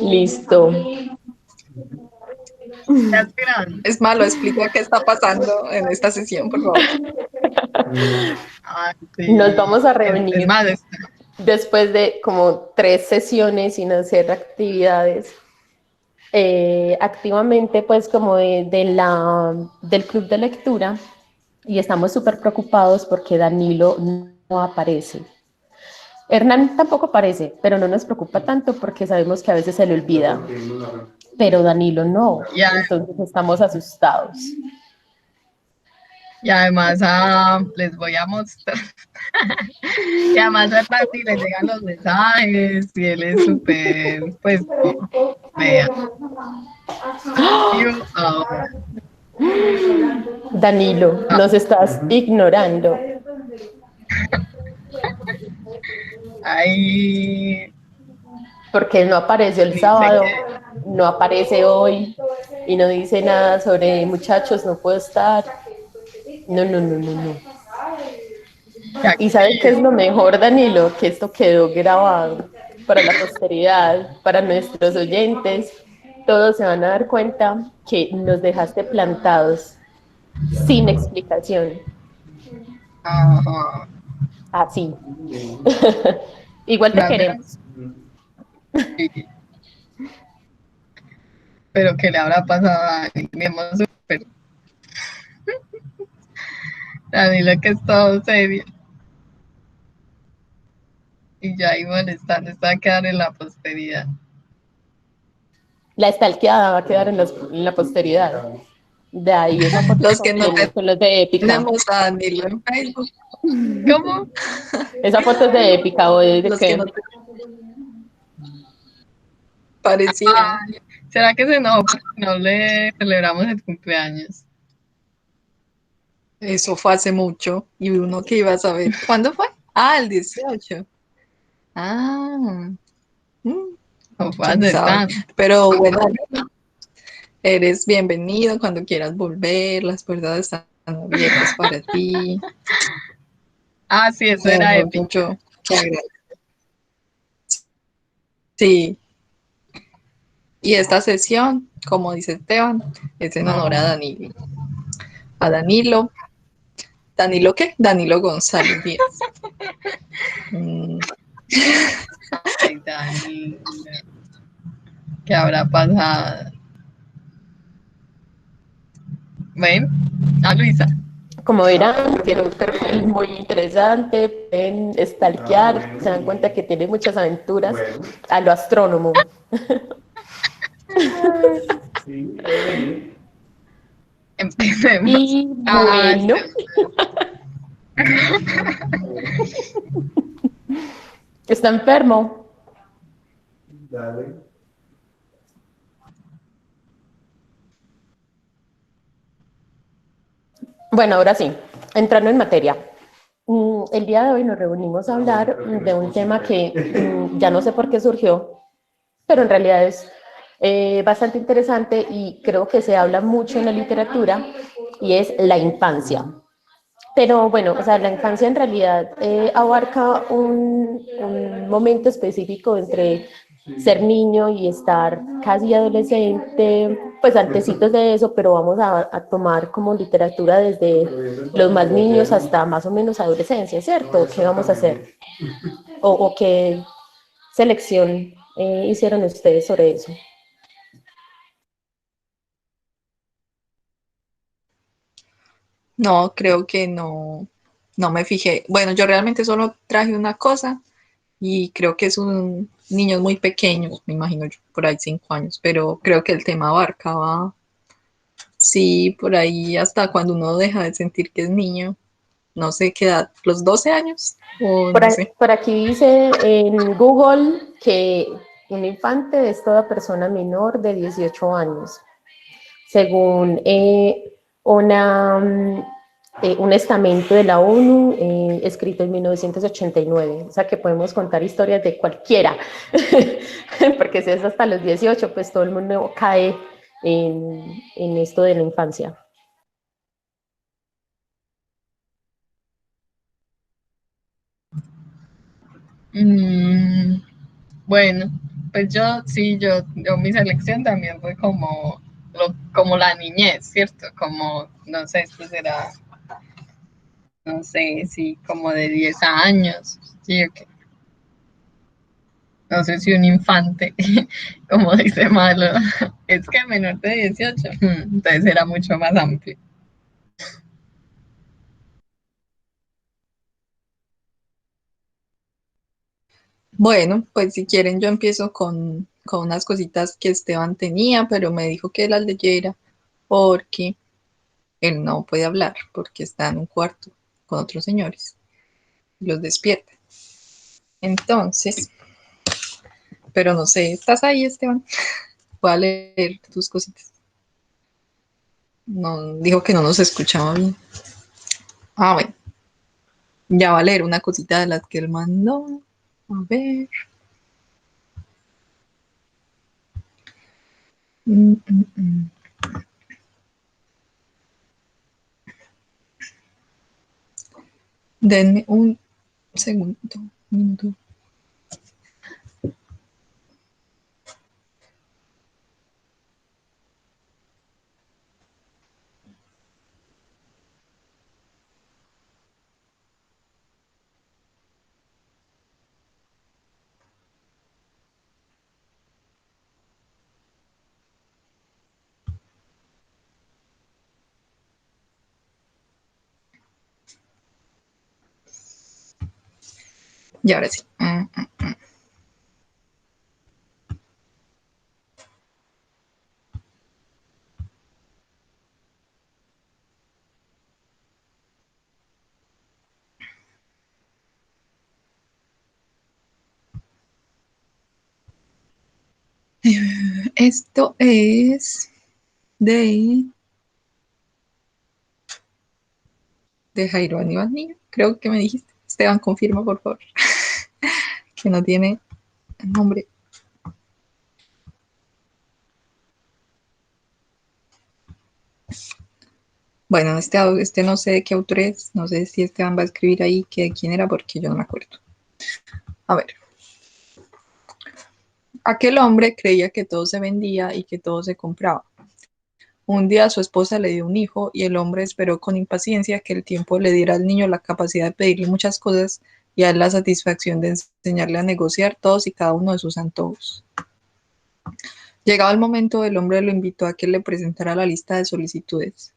Listo. ¿Estás grabando? Es malo, explica qué está pasando en esta sesión, por favor. Ah, Nos sí. vamos a Es reunir más, después de como 3 sesiones sin hacer actividades. Activamente, pues como del club de lectura, y estamos súper preocupados porque Danilo no aparece. Hernán tampoco aparece, pero no nos preocupa tanto porque sabemos que a veces se le olvida, pero Danilo no, ya, entonces estamos asustados. y además les voy a mostrar. Y además a Tati le llegan los mensajes y él es súper, pues, vea. Yo, Danilo, ah, nos estás ignorando. ahí Porque no apareció el dice sábado, que no aparece hoy y no dice nada sobre muchachos, no puedo estar. No, no, no, no, no. ¿Y sabe qué es aquí, lo mejor, Danilo? Que esto quedó grabado para la posteridad, para nuestros oyentes. Todos se van a dar cuenta que nos dejaste plantados sin explicación. ajá, Así. Igual te no, pero, queremos. sí, pero ¿qué le habrá pasado a Dani? Vemos súper, Dani lo que es todo serio. Y ya ahí molestando, está a quedar en la posteridad. La estalqueada va a quedar en la posteridad. De ahí esa foto Los que no son los de Épica. tenemos a Danilo en Facebook, ¿Cómo? Esa foto es de Épica o de los que qué. no parecía. Ay, ¿será que se enojó porque no le celebramos el cumpleaños? Eso fue hace mucho. Y uno que iba a saber. ¿Cuándo fue? Ah, el 18. Ah, mm, No fue quién hace sabe. tanto. Pero bueno, eres bienvenido cuando quieras volver. Las puertas están abiertas para ti. Ah, sí, eso era Tenemos épica. mucho que agradecer. Sí, y esta sesión, como dice Esteban, es en honor a Danilo. A Danilo. ¿Danilo qué? Danilo González Díaz. Mm, Ay, Dani, ¿qué habrá pasado? ¿Ven? A Luisa. Como verán, tiene un perfil muy interesante, pueden stalkear, se dan cuenta que tiene muchas aventuras a lo astrónomo. Empecemos. Y Ah, bueno, está enfermo. Bueno, ahora sí, entrando en materia. El día de hoy nos reunimos a hablar de un tema que ya no sé por qué surgió, pero en realidad es bastante interesante y creo que se habla mucho en la literatura y es la infancia. Pero bueno, o sea, la infancia en realidad abarca un momento específico entre ser niño y estar casi adolescente, pues antecitos de eso, pero vamos a tomar como literatura desde los más niños hasta más o menos adolescencia, ¿cierto? ¿Qué vamos a hacer? O qué selección hicieron ustedes sobre eso? no, creo que no, no me fijé. Bueno, yo realmente solo traje una cosa y creo que es un niños muy pequeños, me imagino yo, por ahí 5 años, pero creo que el tema abarcaba, sí, por ahí hasta cuando uno deja de sentir que es niño, no sé qué edad, los 12 años, o no sé. Por aquí dice en Google que un infante es toda persona menor de 18 años, según un estamento de la ONU escrito en 1989. O sea que podemos contar historias de cualquiera, porque si es hasta los 18, pues todo el mundo cae en esto de la infancia. Mm, bueno, pues yo, sí, yo mi selección también fue como la niñez, ¿cierto? Como, no sé, esto será, no sé, sí, como de 10 años, sí, ok. No sé si un infante, como dice Malo, es que menor de 18, entonces era mucho más amplio. Bueno, pues si quieren yo empiezo con unas cositas que Esteban tenía, pero me dijo que las leyera porque él no puede hablar, porque está en un cuarto con otros señores. Los despierta. Entonces, pero no sé, ¿estás ahí, Esteban? Voy a leer tus cositas. No, dijo que no nos escuchaba bien. Ah, bueno, ya va a leer una cosita de las que él mandó. A ver. Mm, mm, mm. Denme un segundo. Minuto. Y ahora sí. Esto es de, de Jairo Aníbal Niño. Creo que me dijiste. Esteban, confirma, por favor, que no tiene nombre. Bueno, este no sé de qué autor es. No sé si Esteban va a escribir ahí que de quién era, porque yo no me acuerdo. A ver. Aquel hombre creía que todo se vendía y que todo se compraba. Un día su esposa le dio un hijo y el hombre esperó con impaciencia que el tiempo le diera al niño la capacidad de pedirle muchas cosas y a él la satisfacción de enseñarle a negociar todos y cada uno de sus antojos. Llegado el momento, el hombre lo invitó a que le presentara la lista de solicitudes.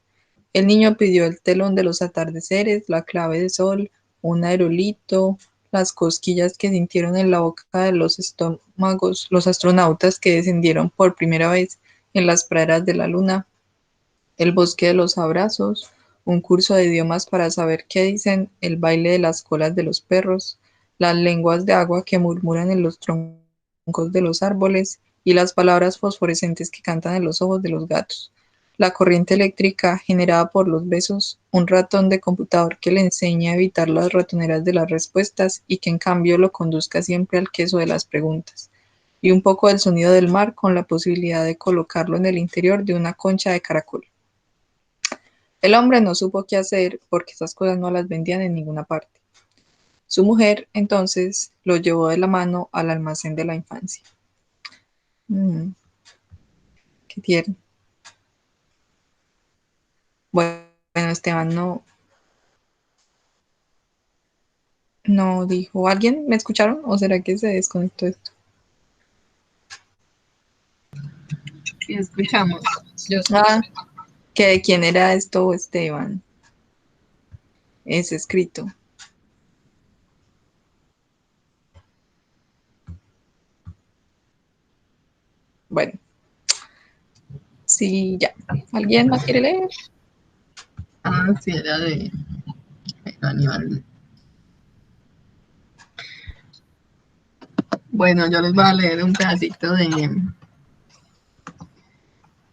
El niño pidió el telón de los atardeceres, la clave de sol, un aerolito, las cosquillas que sintieron en la boca de los estómagos los astronautas que descendieron por primera vez en las praderas de la luna, el bosque de los abrazos, un curso de idiomas para saber qué dicen, el baile de las colas de los perros, las lenguas de agua que murmuran en los troncos de los árboles y las palabras fosforescentes que cantan en los ojos de los gatos. La corriente eléctrica generada por los besos, un ratón de computador que le enseña a evitar las ratoneras de las respuestas y que en cambio lo conduzca siempre al queso de las preguntas. Y un poco del sonido del mar con la posibilidad de colocarlo en el interior de una concha de caracol. El hombre no supo qué hacer porque esas cosas no las vendían en ninguna parte. Su mujer, entonces, lo llevó de la mano al almacén de la infancia. Mm, qué tierno. Bueno, Esteban no dijo. ¿Alguien me escucharon o será que se desconectó esto? Sí, escuchamos. Yo Ah, escucho. que de quién era esto, Esteban. Es escrito. Bueno, sí, ya. ¿Alguien más quiere leer? Ah, sí, era de Aníbal. Bueno, yo les voy a leer un pedacito del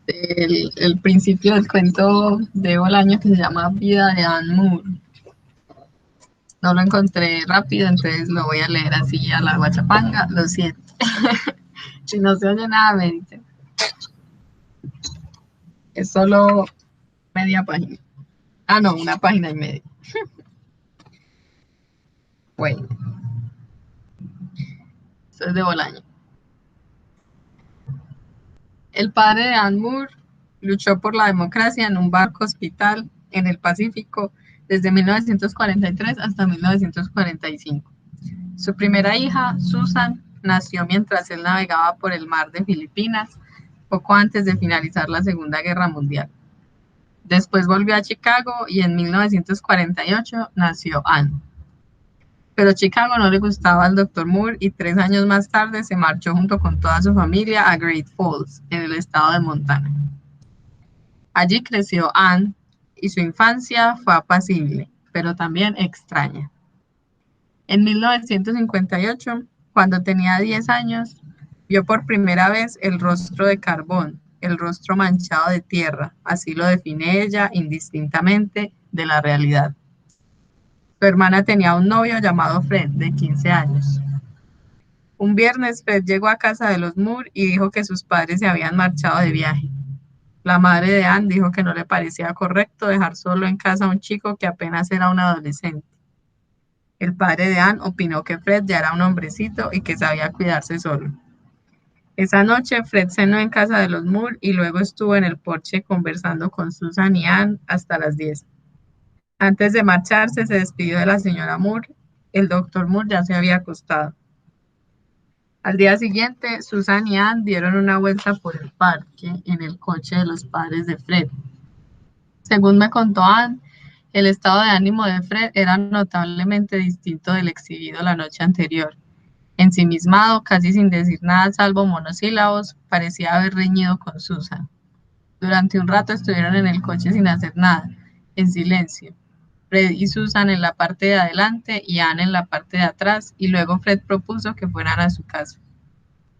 el principio del cuento de Bolaño que se llama Vida de Anne Moore. No lo encontré rápido, entonces lo voy a leer así a la guachapanga. Lo siento. Si no se oye nada, me dicen. Es solo media página. Ah, no, una página y media. Bueno, eso es de Bolaño. El padre de Anne Moore luchó por la democracia en un barco hospital en el Pacífico desde 1943 hasta 1945. Su primera hija, Susan, nació mientras él navegaba por el mar de Filipinas, poco antes de finalizar la Segunda Guerra Mundial. Después volvió a Chicago y en 1948 nació Anne. Pero Chicago no le gustaba al Dr. Moore y 3 años más tarde se marchó junto con toda su familia a Great Falls, en el estado de Montana. Allí creció Anne y su infancia fue apacible, pero también extraña. En 1958, cuando tenía 10 años, vio por primera vez el rostro de carbón, el rostro manchado de tierra, así lo define ella indistintamente de la realidad. Su hermana tenía un novio llamado Fred, de 15 años. Un viernes, Fred llegó a casa de los Moore y dijo que sus padres se habían marchado de viaje. La madre de Anne dijo que no le parecía correcto dejar solo en casa a un chico que apenas era un adolescente. El padre de Anne opinó que Fred ya era un hombrecito y que sabía cuidarse solo. Esa noche, Fred cenó en casa de los Moore y luego estuvo en el porche conversando con Susan y Anne hasta las 10. Antes de marcharse, se despidió de la señora Moore. El doctor Moore ya se había acostado. Al día siguiente, Susan y Anne dieron una vuelta por el parque en el coche de los padres de Fred. Según me contó Anne, el estado de ánimo de Fred era notablemente distinto del exhibido la noche anterior. Ensimismado, casi sin decir nada salvo monosílabos, parecía haber reñido con Susan. Durante un rato estuvieron en el coche sin hacer nada, en silencio. Fred y Susan en la parte de adelante y Anne en la parte de atrás, y luego Fred propuso que fueran a su casa.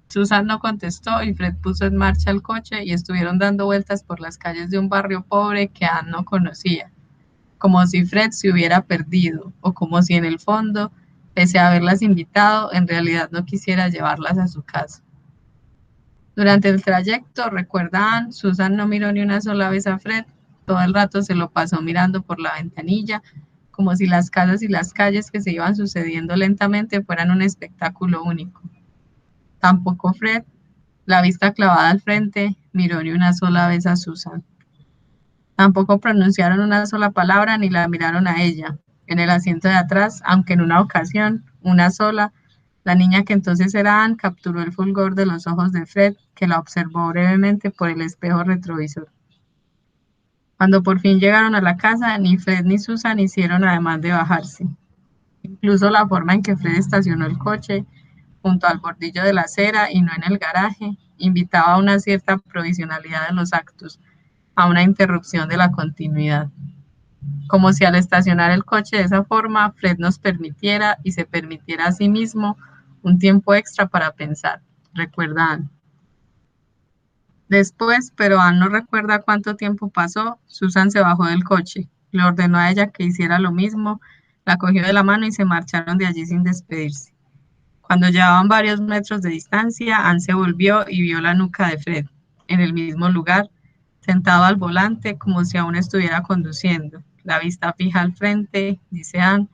Susan no contestó y Fred puso en marcha el coche y estuvieron dando vueltas por las calles de un barrio pobre que Anne no conocía, como si Fred se hubiera perdido o como si en el fondo, pese a haberlas invitado, en realidad no quisiera llevarlas a su casa. Durante el trayecto, recuerda Anne, Susan no miró ni una sola vez a Fred, todo el rato se lo pasó mirando por la ventanilla, como si las casas y las calles que se iban sucediendo lentamente fueran un espectáculo único. Tampoco Fred, la vista clavada al frente, miró ni una sola vez a Susan. Tampoco pronunciaron una sola palabra ni la miraron a ella. En el asiento de atrás, aunque en una ocasión, una sola, la niña que entonces era Anne capturó el fulgor de los ojos de Fred, que la observó brevemente por el espejo retrovisor. Cuando por fin llegaron a la casa, ni Fred ni Susan hicieron ademán de bajarse. Incluso la forma en que Fred estacionó el coche, junto al bordillo de la acera y no en el garaje, invitaba a una cierta provisionalidad de los actos, a una interrupción de la continuidad. Como si al estacionar el coche de esa forma, Fred nos permitiera y se permitiera a sí mismo un tiempo extra para pensar, recuerda Anne. Después, pero Anne no recuerda cuánto tiempo pasó, Susan se bajó del coche, le ordenó a ella que hiciera lo mismo, la cogió de la mano y se marcharon de allí sin despedirse. Cuando llevaban varios metros de distancia, Anne se volvió y vio la nuca de Fred, en el mismo lugar, sentado al volante como si aún estuviera conduciendo, la vista fija al frente, dice Anne,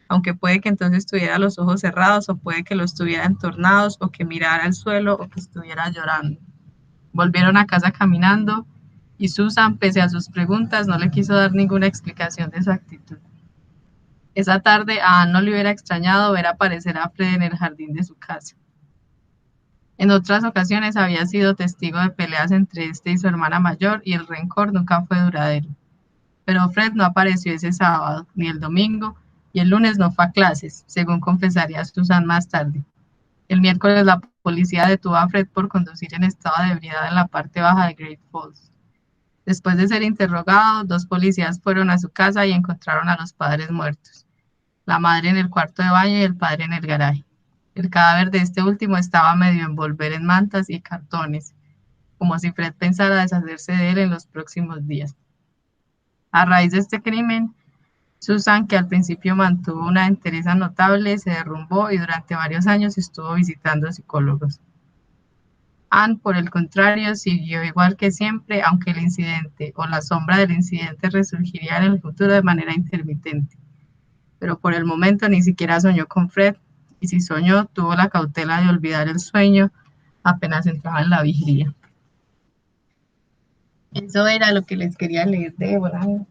aunque puede que entonces tuviera los ojos cerrados o puede que los tuviera entornados o que mirara al suelo o que estuviera llorando. Volvieron a casa caminando y Susan, pese a sus preguntas, no le quiso dar ninguna explicación de su actitud. Esa tarde a Anne no le hubiera extrañado ver aparecer a Fred en el jardín de su casa. En otras ocasiones había sido testigo de peleas entre este y su hermana mayor y el rencor nunca fue duradero. Pero Fred no apareció ese sábado, ni el domingo, y el lunes no fue a clases, según confesaría Susan más tarde. El miércoles la policía detuvo a Fred por conducir en estado de ebriedad en la parte baja de Great Falls. Después de ser interrogado, 2 policías fueron a su casa y encontraron a los padres muertos. La madre en el cuarto de baño y el padre en el garaje. El cadáver de este último estaba medio envolver en mantas y cartones, como si Fred pensara deshacerse de él en los próximos días. A raíz de este crimen, Susan, que al principio mantuvo una entereza notable, se derrumbó y durante varios años estuvo visitando psicólogos. Anne, por el contrario, siguió igual que siempre, aunque el incidente o la sombra del incidente resurgiría en el futuro de manera intermitente. Pero por el momento ni siquiera soñó con Fred, y si soñó, tuvo la cautela de olvidar el sueño apenas entraba en la vigilia. Eso era lo que les quería leer de Bolaño.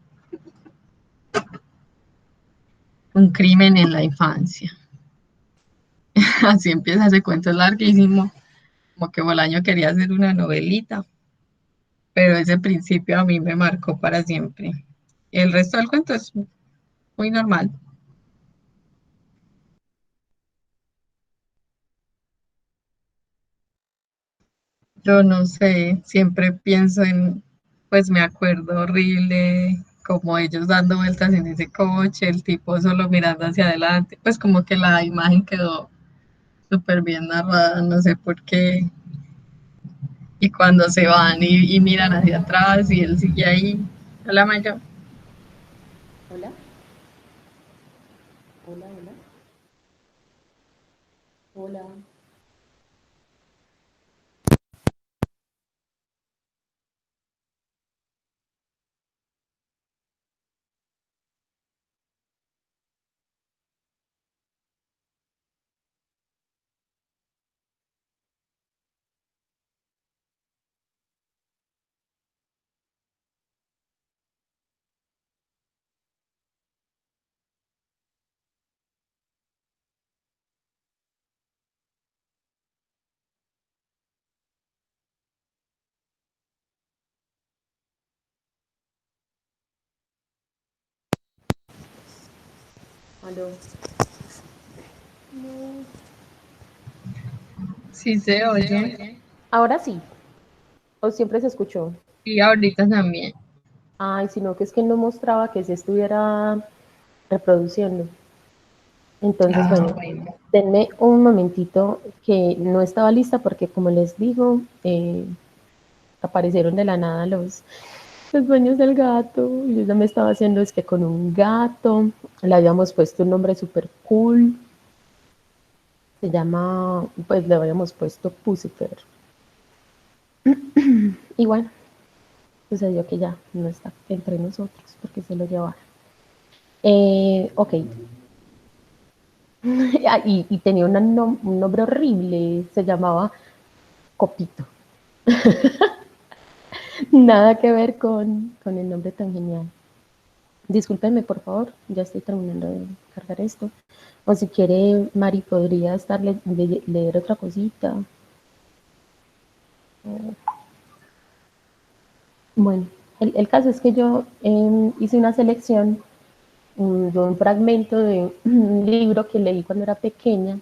Un crimen en la infancia. Así empieza ese cuento, es larguísimo, como que Bolaño quería hacer una novelita, pero ese principio a mí me marcó para siempre. El resto del cuento es muy normal. Yo no sé, siempre pienso en, pues me acuerdo horrible, como ellos dando vueltas en ese coche, el tipo solo mirando hacia adelante, pues como que la imagen quedó súper bien narrada, no sé por qué. Y cuando se van y miran hacia atrás y él sigue ahí. Hola, Mayo. Hola, hola, hola, hola. Aló. No. Sí se oye. Ahora sí, o siempre se escuchó. Y ahorita también. Ay, sino que es que no mostraba que se estuviera reproduciendo. Entonces, Ah, bueno, bueno. denme un momentito que no estaba lista porque, como les digo, aparecieron de la nada los dueños del gato. Y yo ya me estaba haciendo es que con un gato. Le habíamos puesto un nombre súper cool. Se llama, pues le habíamos puesto Pucifer. Y bueno, sucedió que ya no está entre nosotros porque se lo llevaron. Ok. Y tenía un nombre horrible. Se llamaba Copito. Nada que ver con el nombre tan genial. Discúlpenme, por favor, ya estoy terminando de cargar esto. O si quiere, Mari, podría estarle leer otra cosita. Bueno, el caso es que yo hice una selección de un fragmento de un libro que leí cuando era pequeña,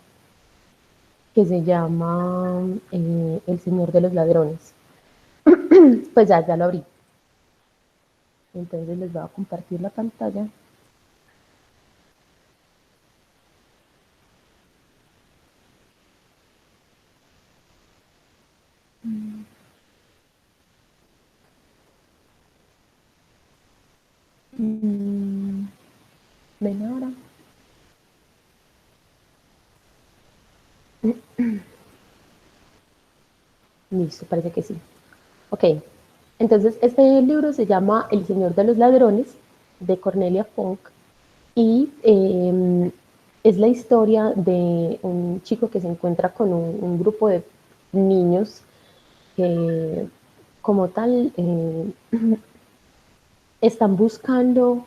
que se llama El Señor de los Ladrones. Pues ya lo abrí. Entonces les voy a compartir la pantalla. Mm, ¿Ven ahora? Listo, parece que sí. Ok, entonces este libro se llama El Señor de los Ladrones, de Cornelia Funk, y es la historia de un chico que se encuentra con un grupo de niños que como tal están buscando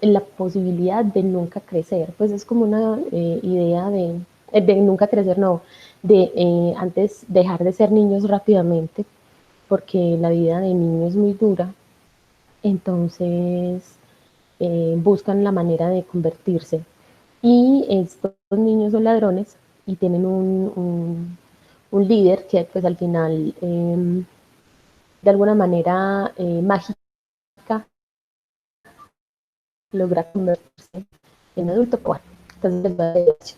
la posibilidad de nunca crecer. Pues es como una idea de nunca crecer, no, de antes dejar de ser niños rápidamente, porque la vida de niño es muy dura. Entonces buscan la manera de convertirse. Y estos niños son ladrones y tienen un líder que pues al final de alguna manera mágica logra convertirse en adulto. Bueno, entonces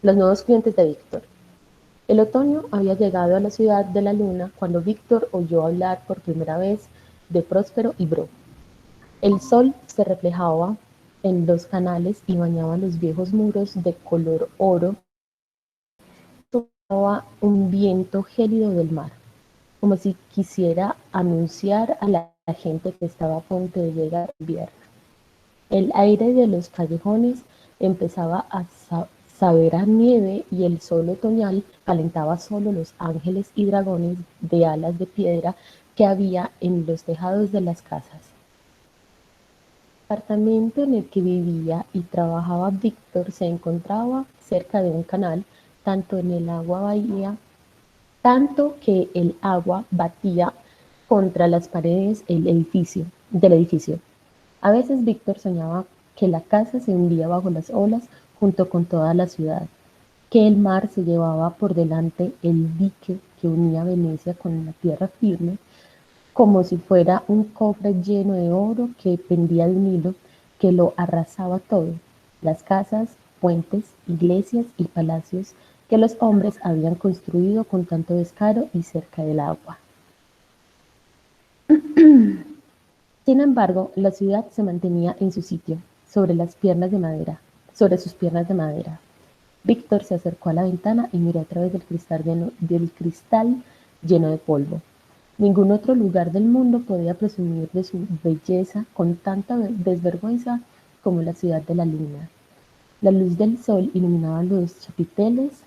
los nuevos clientes de Víctor. El otoño había llegado a la ciudad de la luna cuando Víctor oyó hablar por primera vez de Próspero y Bro. El sol se reflejaba en los canales y bañaba los viejos muros de color oro. Soplaba un viento gélido del mar, como si quisiera anunciar a la gente que estaba a punto de llegar el invierno. El aire de los callejones empezaba a primavera nieve y el sol otoñal calentaba solo los ángeles y dragones de alas de piedra que había en los tejados de las casas. El apartamento en el que vivía y trabajaba Víctor se encontraba cerca de un canal, tanto en el agua bahía, tanto que el agua batía contra las paredes del edificio. A veces Víctor soñaba que la casa se hundía bajo las olas junto con toda la ciudad, que el mar se llevaba por delante el dique que unía Venecia con la tierra firme, como si fuera un cofre lleno de oro que pendía de un hilo que lo arrasaba todo, las casas, puentes, iglesias y palacios que los hombres habían construido con tanto descaro y cerca del agua. Sin embargo, la ciudad se mantenía en su sitio, sobre sus piernas de madera. Víctor se acercó a la ventana y miró a través del cristal lleno de polvo. Ningún otro lugar del mundo podía presumir de su belleza con tanta desvergüenza como la ciudad de la luna. La luz del sol iluminaba los chapiteles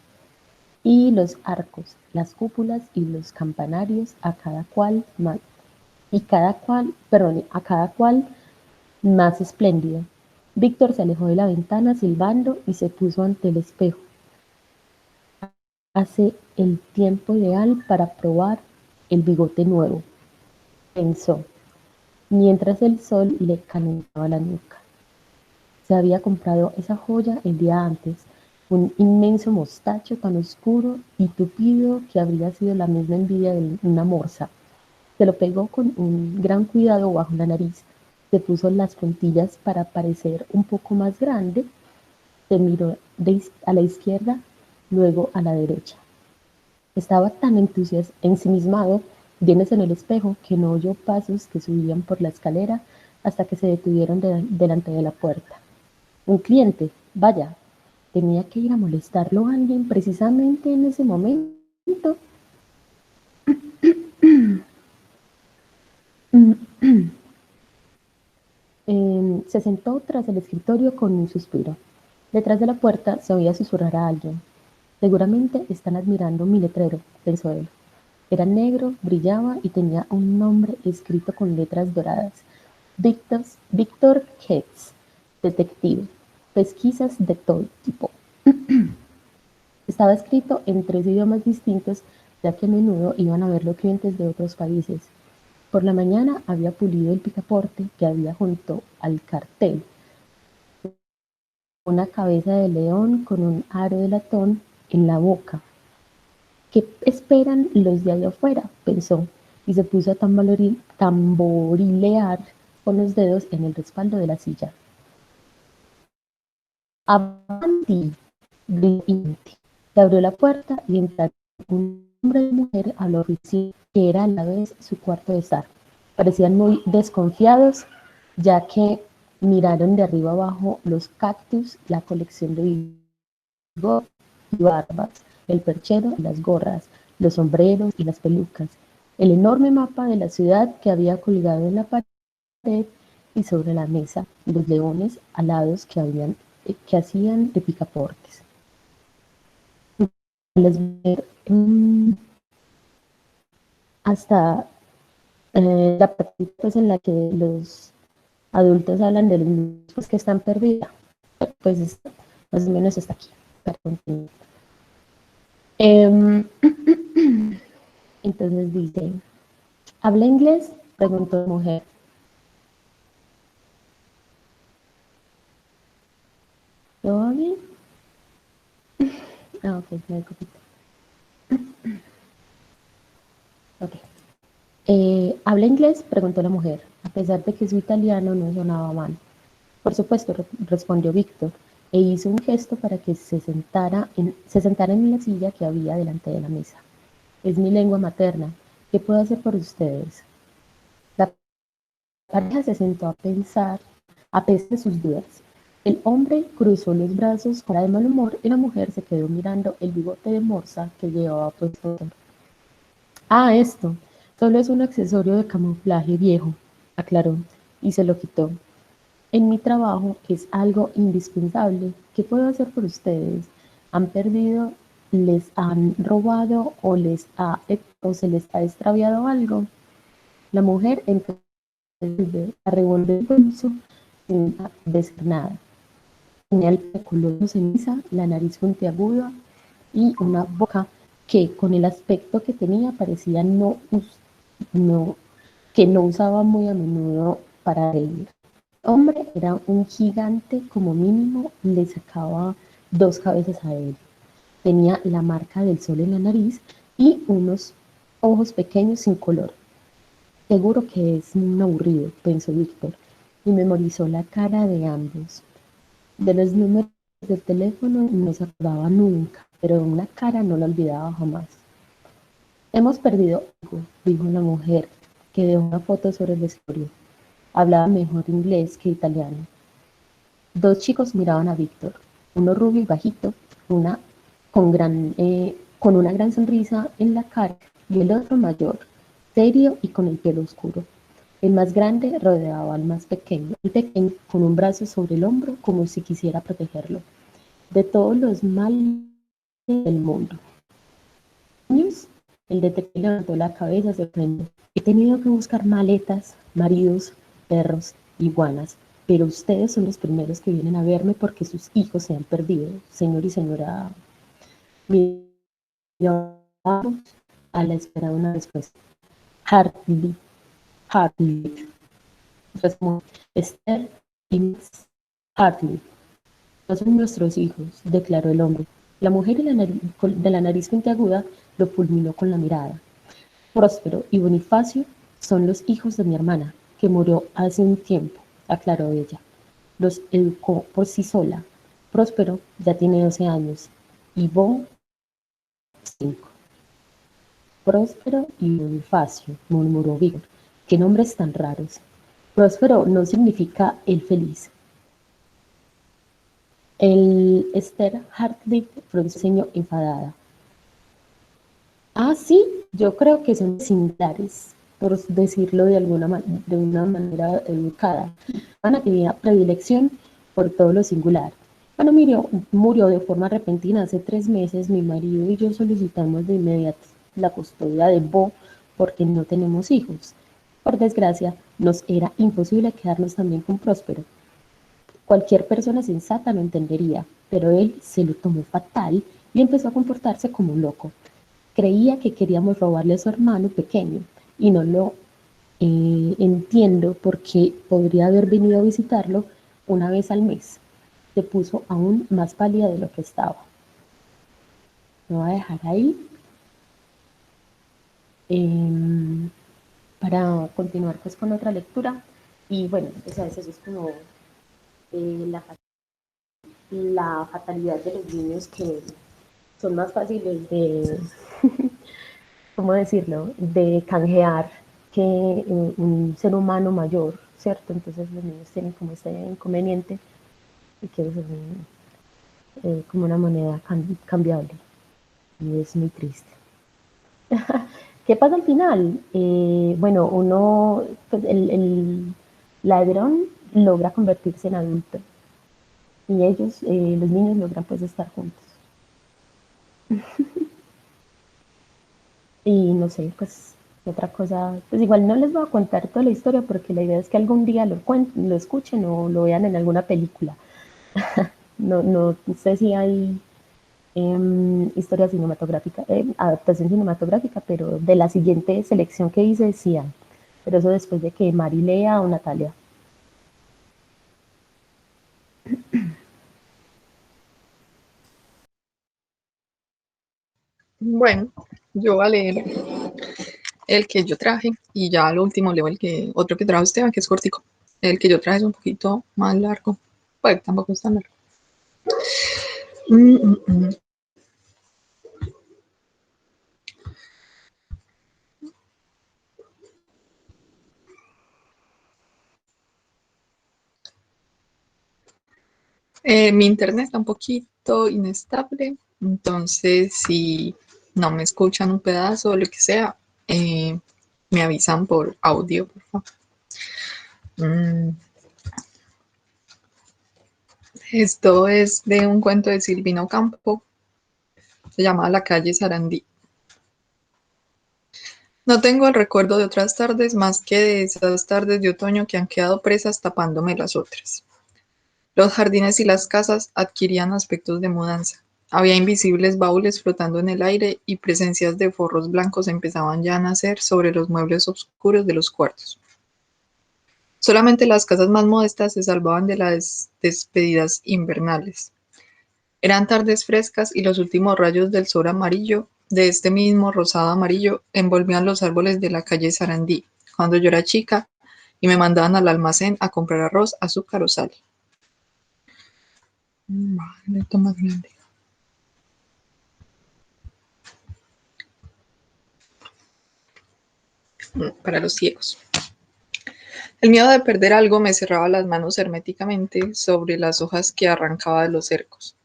y los arcos, las cúpulas y los campanarios, a cada cual más espléndido. Víctor se alejó de la ventana silbando y se puso ante el espejo. Hace el tiempo ideal para probar el bigote nuevo, pensó, mientras el sol le calentaba la nuca. Se había comprado esa joya el día antes, un inmenso mostacho tan oscuro y tupido que habría sido la misma envidia de una morsa. Se lo pegó con un gran cuidado bajo la nariz, se puso las puntillas para parecer un poco más grande, se miró a la izquierda, luego a la derecha. Estaba tan ensimismado, viéndose en el espejo, que no oyó pasos que subían por la escalera hasta que se detuvieron delante de la puerta. Un cliente, vaya, tenía que ir a molestarlo a alguien precisamente en ese momento. Se sentó tras el escritorio con un suspiro. Detrás de la puerta se oía susurrar a alguien. Seguramente están admirando mi letrero, pensó él. Era negro, brillaba y tenía un nombre escrito con letras doradas. Víctor Ketz, detective. Pesquisas de todo tipo. Estaba escrito en 3 idiomas distintos, ya que a menudo iban a verlo clientes de otros países. Por la mañana había pulido el picaporte que había junto al cartel. Una cabeza de león con un aro de latón en la boca. ¿Qué esperan los de allá afuera?, pensó, y se puso a tamborilear con los dedos en el respaldo de la silla. Avanti, gritó. Se abrió la puerta y entraron un hombre y mujer a la oficina, que era a la vez su cuarto de estar. Parecían muy desconfiados, ya que miraron de arriba abajo los cactus, la colección de bigotes y barbas, el perchero y las gorras, los sombreros y las pelucas, el enorme mapa de la ciudad que había colgado en la pared y sobre la mesa, los leones alados que hacían de picaportes. Les ver hasta la parte pues, en la que los adultos hablan de los niños pues, que están perdidos, pues más o menos hasta aquí. Entonces dice, ¿habla inglés?, preguntó la mujer. ¿Todo bien? Ok, me copito. Ok. ¿Habla inglés?, preguntó la mujer, a pesar de que su italiano no sonaba mal. Por supuesto, respondió Víctor, e hizo un gesto para que se sentara en la silla que había delante de la mesa. Es mi lengua materna. ¿Qué puedo hacer por ustedes? La pareja se sentó a pensar, a pesar de sus dudas. El hombre cruzó los brazos con cara de mal humor y la mujer se quedó mirando el bigote de morsa que llevaba puesto. Ah, esto, solo es un accesorio de camuflaje viejo, aclaró, y se lo quitó. En mi trabajo es algo indispensable. ¿Qué puedo hacer por ustedes? han perdido, les han robado o se les ha extraviado algo. La mujer empezó a revolver el bolso sin decir nada. Tenía el pelo color ceniza, la nariz puntiaguda y una boca que con el aspecto que tenía parecía no, que no usaba muy a menudo para reír. El hombre era un gigante, como mínimo le sacaba 2 cabezas a él. Tenía la marca del sol en la nariz y unos ojos pequeños sin color. Seguro que es un aburrido, pensó Víctor, y memorizó la cara de ambos. De los números del teléfono no se acordaba nunca, pero una cara no la olvidaba jamás. Hemos perdido algo, dijo la mujer, que dejó una foto sobre el escritorio. Hablaba mejor inglés que italiano. 2 chicos miraban a Víctor, uno rubio y bajito, una con una gran sonrisa en la cara, y el otro mayor, serio y con el pelo oscuro. El más grande rodeaba al más pequeño, el pequeño con un brazo sobre el hombro como si quisiera protegerlo de todos los males del mundo. ¿Niños? El detective levantó la cabeza sorprendido. He tenido que buscar maletas, maridos, perros, iguanas, pero ustedes son los primeros que vienen a verme porque sus hijos se han perdido, señor y señora. Miramos a la espera de una respuesta. Hartley, Hartley, respondió Esther y Miss Hartley. No son nuestros hijos, declaró el hombre. La mujer de la nariz puntiaguda lo fulminó con la mirada. Próspero y Bonifacio son los hijos de mi hermana, que murió hace un tiempo, aclaró ella. Los educó por sí sola. Próspero ya tiene 12 años y Bo 5. Próspero y Bonifacio, murmuró Víctor. Qué nombres tan raros. Próspero no significa el feliz. El Esther Hartley frunció el ceño enfadada. Ah, sí, yo creo que son similares, por decirlo de una manera educada. Ana tenía predilección por todo lo singular. Cuando murió de forma repentina hace 3 meses, mi marido y yo solicitamos de inmediato la custodia de Bo porque no tenemos hijos. Por desgracia, nos era imposible quedarnos también con Próspero. Cualquier persona sensata lo entendería, pero él se lo tomó fatal y empezó a comportarse como un loco. Creía que queríamos robarle a su hermano pequeño y no lo entiendo porque podría haber venido a visitarlo una vez al mes. Se puso aún más pálida de lo que estaba. Me voy a dejar ahí para continuar pues con otra lectura. Y bueno, pues a veces es como la fatalidad de los niños que son más fáciles de, ¿cómo decirlo?, de canjear que un ser humano mayor, ¿cierto? Entonces los niños tienen como este inconveniente y que es como una moneda cambiable y es muy triste. ¿Qué pasa al final? Bueno, pues el ladrón logra convertirse en adulto y ellos, los niños, logran pues estar juntos. Y no sé, pues otra cosa, pues igual no les voy a contar toda la historia porque la idea es que algún día lo escuchen o lo vean en alguna película. No sé si hay historia cinematográfica, adaptación cinematográfica, pero de la siguiente selección que hice decía, pero eso después de que Mari lea o Natalia. Bueno, yo voy a leer el que yo traje y ya al último leo otro que trajo Esteban, que es cortico. El que yo traje es un poquito más largo, pues tampoco es tan largo. Mi internet está un poquito inestable, entonces si no me escuchan un pedazo o lo que sea, me avisan por audio, por favor. Esto es de un cuento de Silvino Campo Se llamaba la calle Sarandí. No tengo el recuerdo de otras tardes más que de esas tardes de otoño que han quedado presas tapándome las otras. Los jardines y las casas adquirían aspectos de mudanza. Había invisibles baúles flotando en el aire y presencias de forros blancos empezaban ya a nacer sobre los muebles oscuros de los cuartos. Solamente las casas más modestas se salvaban de las despedidas invernales. Eran tardes frescas y los últimos rayos del sol amarillo, de este mismo rosado amarillo, envolvían los árboles de la calle Sarandí, cuando yo era chica y me mandaban al almacén a comprar arroz, azúcar o sal. Esto más grande. Para los ciegos. El miedo de perder algo me cerraba las manos herméticamente sobre las hojas que arrancaba de los cercos.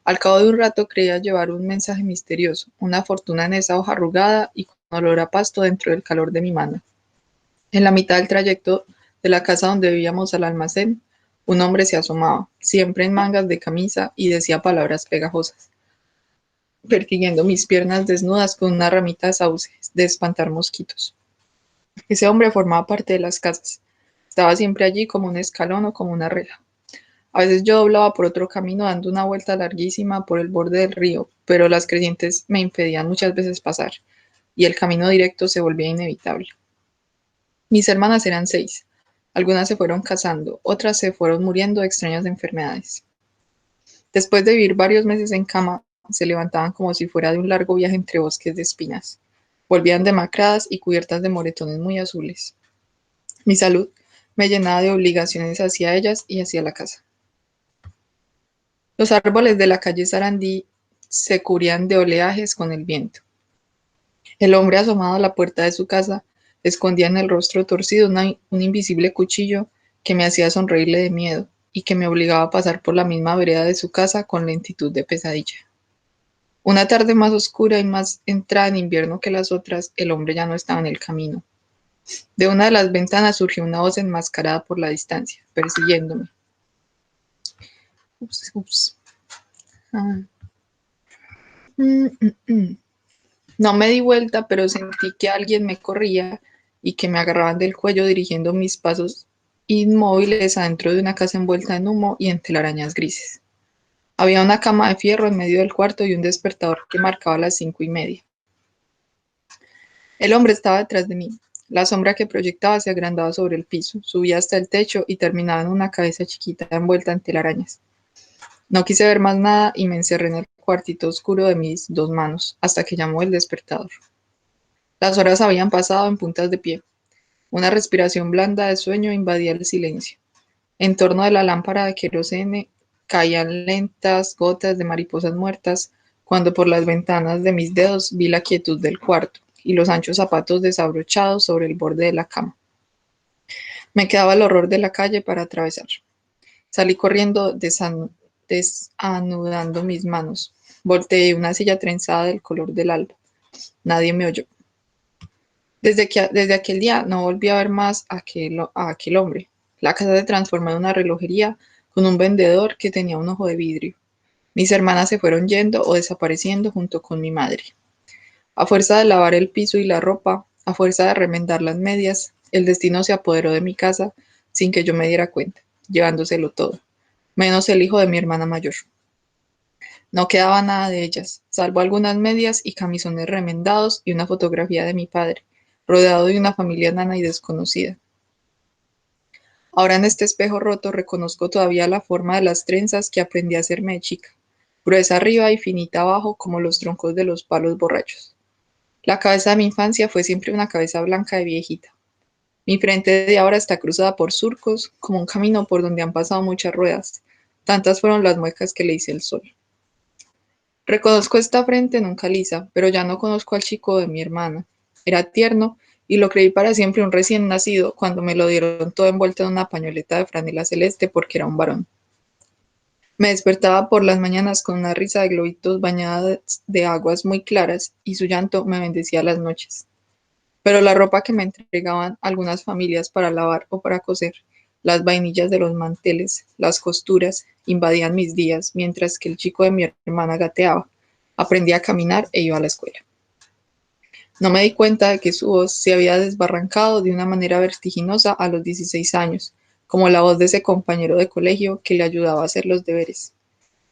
Al cabo de un rato creía llevar un mensaje misterioso, una fortuna en esa hoja arrugada y con olor a pasto dentro del calor de mi mano. En la mitad del trayecto de la casa donde vivíamos al almacén, un hombre se asomaba, siempre en mangas de camisa, y decía palabras pegajosas, persiguiendo mis piernas desnudas con una ramita de sauce, de espantar mosquitos. Ese hombre formaba parte de las casas. Estaba siempre allí como un escalón o como una reja. A veces yo doblaba por otro camino dando una vuelta larguísima por el borde del río, pero las crecientes me impedían muchas veces pasar, y el camino directo se volvía inevitable. Mis hermanas eran 6. Algunas se fueron casando, otras se fueron muriendo de extrañas enfermedades. Después de vivir varios meses en cama, se levantaban como si fuera de un largo viaje entre bosques de espinas. Volvían demacradas y cubiertas de moretones muy azules. Mi salud me llenaba de obligaciones hacia ellas y hacia la casa. Los árboles de la calle Sarandí se cubrían de oleajes con el viento. El hombre asomado a la puerta de su casa escondía en el rostro torcido un invisible cuchillo que me hacía sonreírle de miedo y que me obligaba a pasar por la misma vereda de su casa con lentitud de pesadilla. Una tarde más oscura y más entrada en invierno que las otras, el hombre ya no estaba en el camino. De una de las ventanas surgió una voz enmascarada por la distancia, persiguiéndome. Ups. Ah. No me di vuelta, pero sentí que alguien me corría y que me agarraban del cuello dirigiendo mis pasos inmóviles adentro de una casa envuelta en humo y en telarañas grises. Había una cama de fierro en medio del cuarto y un despertador que marcaba las 5:30. El hombre estaba detrás de mí. La sombra que proyectaba se agrandaba sobre el piso, subía hasta el techo y terminaba en una cabeza chiquita envuelta en telarañas. No quise ver más nada y me encerré en el cuartito oscuro de mis 2 manos, hasta que llamó el despertador. Las horas habían pasado en puntas de pie. Una respiración blanda de sueño invadía el silencio. En torno de la lámpara de querosene caían lentas gotas de mariposas muertas, cuando por las ventanas de mis dedos vi la quietud del cuarto y los anchos zapatos desabrochados sobre el borde de la cama. Me quedaba el horror de la calle para atravesar. Salí corriendo desanudando mis manos. Volteé una silla trenzada del color del alba. Nadie me oyó. Desde aquel día no volví a ver más a aquel hombre. La casa se transformó en una relojería con un vendedor que tenía un ojo de vidrio. Mis hermanas se fueron yendo o desapareciendo junto con mi madre. A fuerza de lavar el piso y la ropa, a fuerza de remendar las medias, el destino se apoderó de mi casa sin que yo me diera cuenta, llevándoselo todo, menos el hijo de mi hermana mayor. No quedaba nada de ellas, salvo algunas medias y camisones remendados y una fotografía de mi padre, rodeado de una familia enana y desconocida. Ahora en este espejo roto reconozco todavía la forma de las trenzas que aprendí a hacerme de chica, gruesa arriba y finita abajo como los troncos de los palos borrachos. La cabeza de mi infancia fue siempre una cabeza blanca de viejita. Mi frente de ahora está cruzada por surcos, como un camino por donde han pasado muchas ruedas. Tantas fueron las muecas que le hice el sol. Reconozco esta frente nunca lisa, pero ya no conozco al chico de mi hermana. Era tierno y lo creí para siempre un recién nacido cuando me lo dieron todo envuelto en una pañoleta de franela celeste porque era un varón. Me despertaba por las mañanas con una risa de globitos bañadas de aguas muy claras y su llanto me bendecía las noches. Pero la ropa que me entregaban algunas familias para lavar o para coser, las vainillas de los manteles, las costuras, invadían mis días, mientras que el chico de mi hermana gateaba, Aprendí a caminar e iba a la escuela. No me di cuenta de que su voz se había desbarrancado de una manera vertiginosa a los 16 años, como la voz de ese compañero de colegio que le ayudaba a hacer los deberes.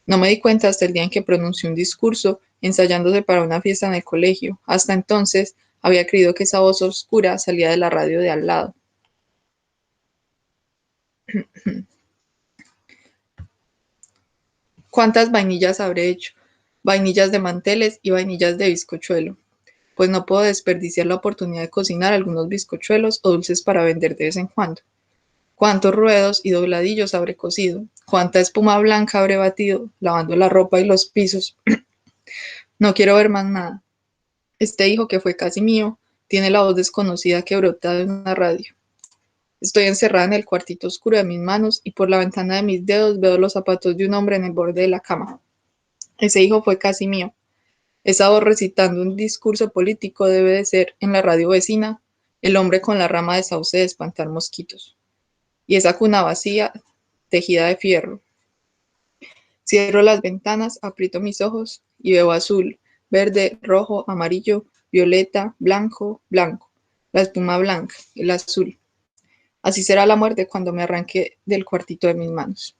No me di cuenta hasta el día en que pronunció un discurso ensayándose para una fiesta en el colegio. Hasta entonces había creído que esa voz oscura salía de la radio de al lado. ¿Cuántas vainillas habré hecho? Vainillas de manteles y vainillas de bizcochuelo. Pues no puedo desperdiciar la oportunidad de cocinar algunos bizcochuelos o dulces para vender de vez en cuando. ¿Cuántos ruedos y dobladillos habré cocido? ¿Cuánta espuma blanca habré batido, lavando la ropa y los pisos? No quiero ver más nada. Este hijo que fue casi mío tiene la voz desconocida que brota de una radio. Estoy encerrada en el cuartito oscuro de mis manos y por la ventana de mis dedos veo los zapatos de un hombre en el borde de la cama. Ese hijo fue casi mío. Esa voz recitando un discurso político debe de ser, en la radio vecina, el hombre con la rama de sauce de espantar mosquitos. Y esa cuna vacía, tejida de fierro. Cierro las ventanas, aprieto mis ojos y veo azul, verde, rojo, amarillo, violeta, blanco, blanco. La espuma blanca, el azul. Así será la muerte cuando me arranque del cuartito de mis manos.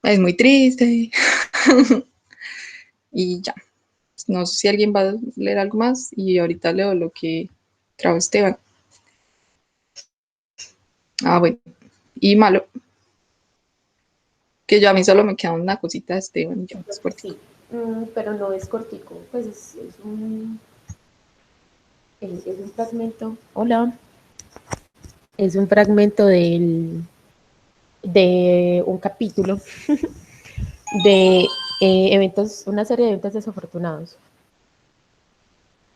Es muy triste. Y ya. No sé si alguien va a leer algo más y ahorita leo lo que trajo Esteban. Ah, bueno. Y malo. Que yo a mí solo me queda una cosita de Esteban y ya. Es Sí, pero no es cortico, pues es un fragmento. Hola. Es un fragmento de un capítulo de eventos, una serie de eventos desafortunados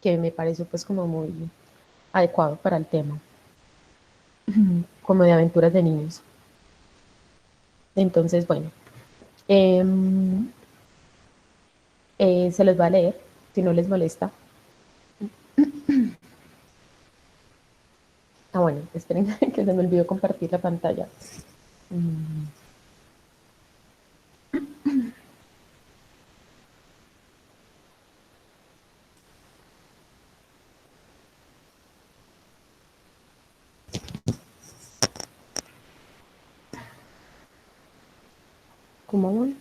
que me pareció pues como muy adecuado para el tema, como de aventuras de niños. Entonces, bueno, se los va a leer, si no les molesta. Ah, bueno, esperen que se me olvidó compartir la pantalla. ¿Cómo voy?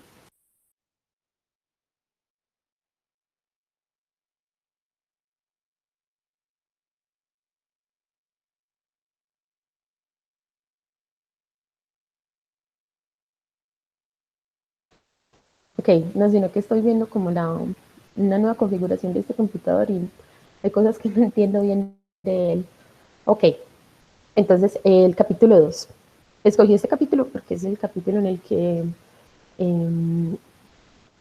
Ok, no, sino que estoy viendo como una nueva configuración de este computador y hay cosas que no entiendo bien de él. Ok, entonces el capítulo 2. Escogí este capítulo porque es el capítulo en el que,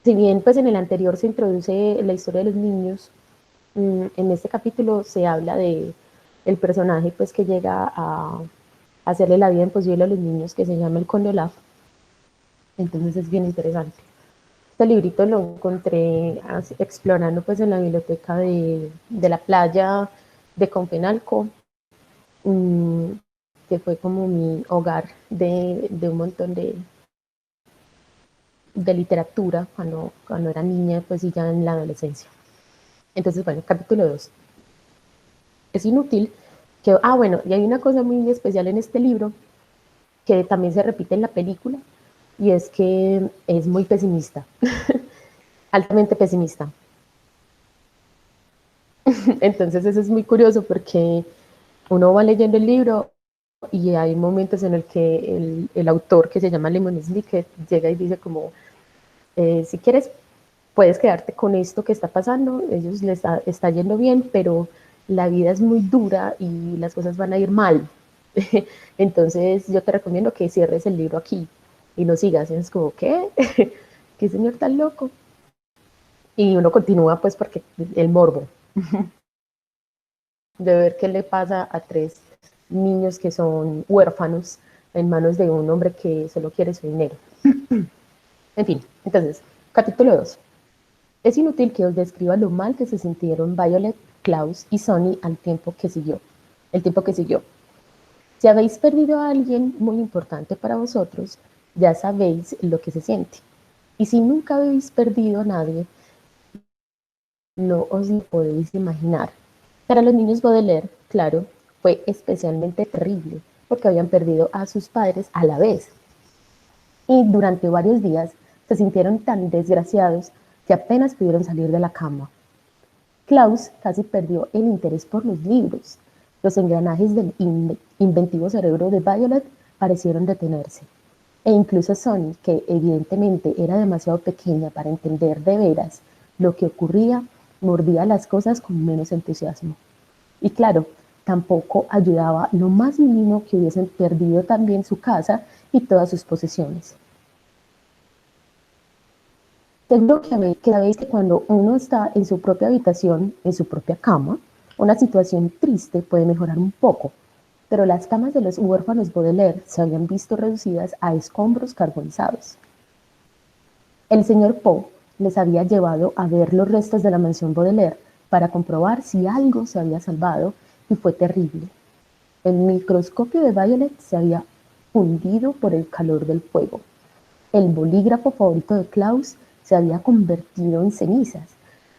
si bien pues en el anterior se introduce la historia de los niños, en este capítulo se habla de el personaje pues que llega a hacerle la vida imposible a los niños, que se llama el Conde Olaf. Entonces es bien interesante. Este librito lo encontré explorando pues en la biblioteca de la playa de Confenalco, que fue como mi hogar de un montón de literatura cuando era niña, pues y ya en la adolescencia. Entonces, bueno, capítulo 2. Es inútil que, bueno, y hay una cosa muy especial en este libro que también se repite en la película, y es que es muy pesimista, altamente pesimista. Entonces eso es muy curioso porque uno va leyendo el libro y hay momentos en el que el autor, que se llama Lemon Snicket, llega y dice como, si quieres, puedes quedarte con esto que está pasando, ellos les está yendo bien, pero la vida es muy dura y las cosas van a ir mal. Entonces yo te recomiendo que cierres el libro aquí y no sigas. Y es como, ¿qué? ¿Qué señor tan loco? Y uno continúa pues porque el morbo de ver qué le pasa a tres niños que son huérfanos en manos de un hombre que solo quiere su dinero. En fin, entonces, capítulo 2. Es inútil que os describa lo mal que se sintieron Violet, Klaus y Sonny al tiempo que siguió. El tiempo que siguió. Si habéis perdido a alguien muy importante para vosotros, ya sabéis lo que se siente. Y si nunca habéis perdido a nadie, no os lo podéis imaginar. Para los niños Baudelaire, claro, fue especialmente terrible, porque habían perdido a sus padres a la vez. Y durante varios días se sintieron tan desgraciados que apenas pudieron salir de la cama. Klaus casi perdió el interés por los libros. Los engranajes del inventivo cerebro de Violet parecieron detenerse. E incluso Sonny, que evidentemente era demasiado pequeña para entender de veras lo que ocurría, mordía las cosas con menos entusiasmo. Y claro, tampoco ayudaba lo más mínimo que hubiesen perdido también su casa y todas sus posesiones. Seguro que sabéis que cuando uno está en su propia habitación, en su propia cama, una situación triste puede mejorar un poco, pero las camas de los huérfanos Baudelaire se habían visto reducidas a escombros carbonizados. El señor Poe les había llevado a ver los restos de la mansión Baudelaire para comprobar si algo se había salvado, y fue terrible. El microscopio de Violet se había fundido por el calor del fuego. El bolígrafo favorito de Klaus se había convertido en cenizas,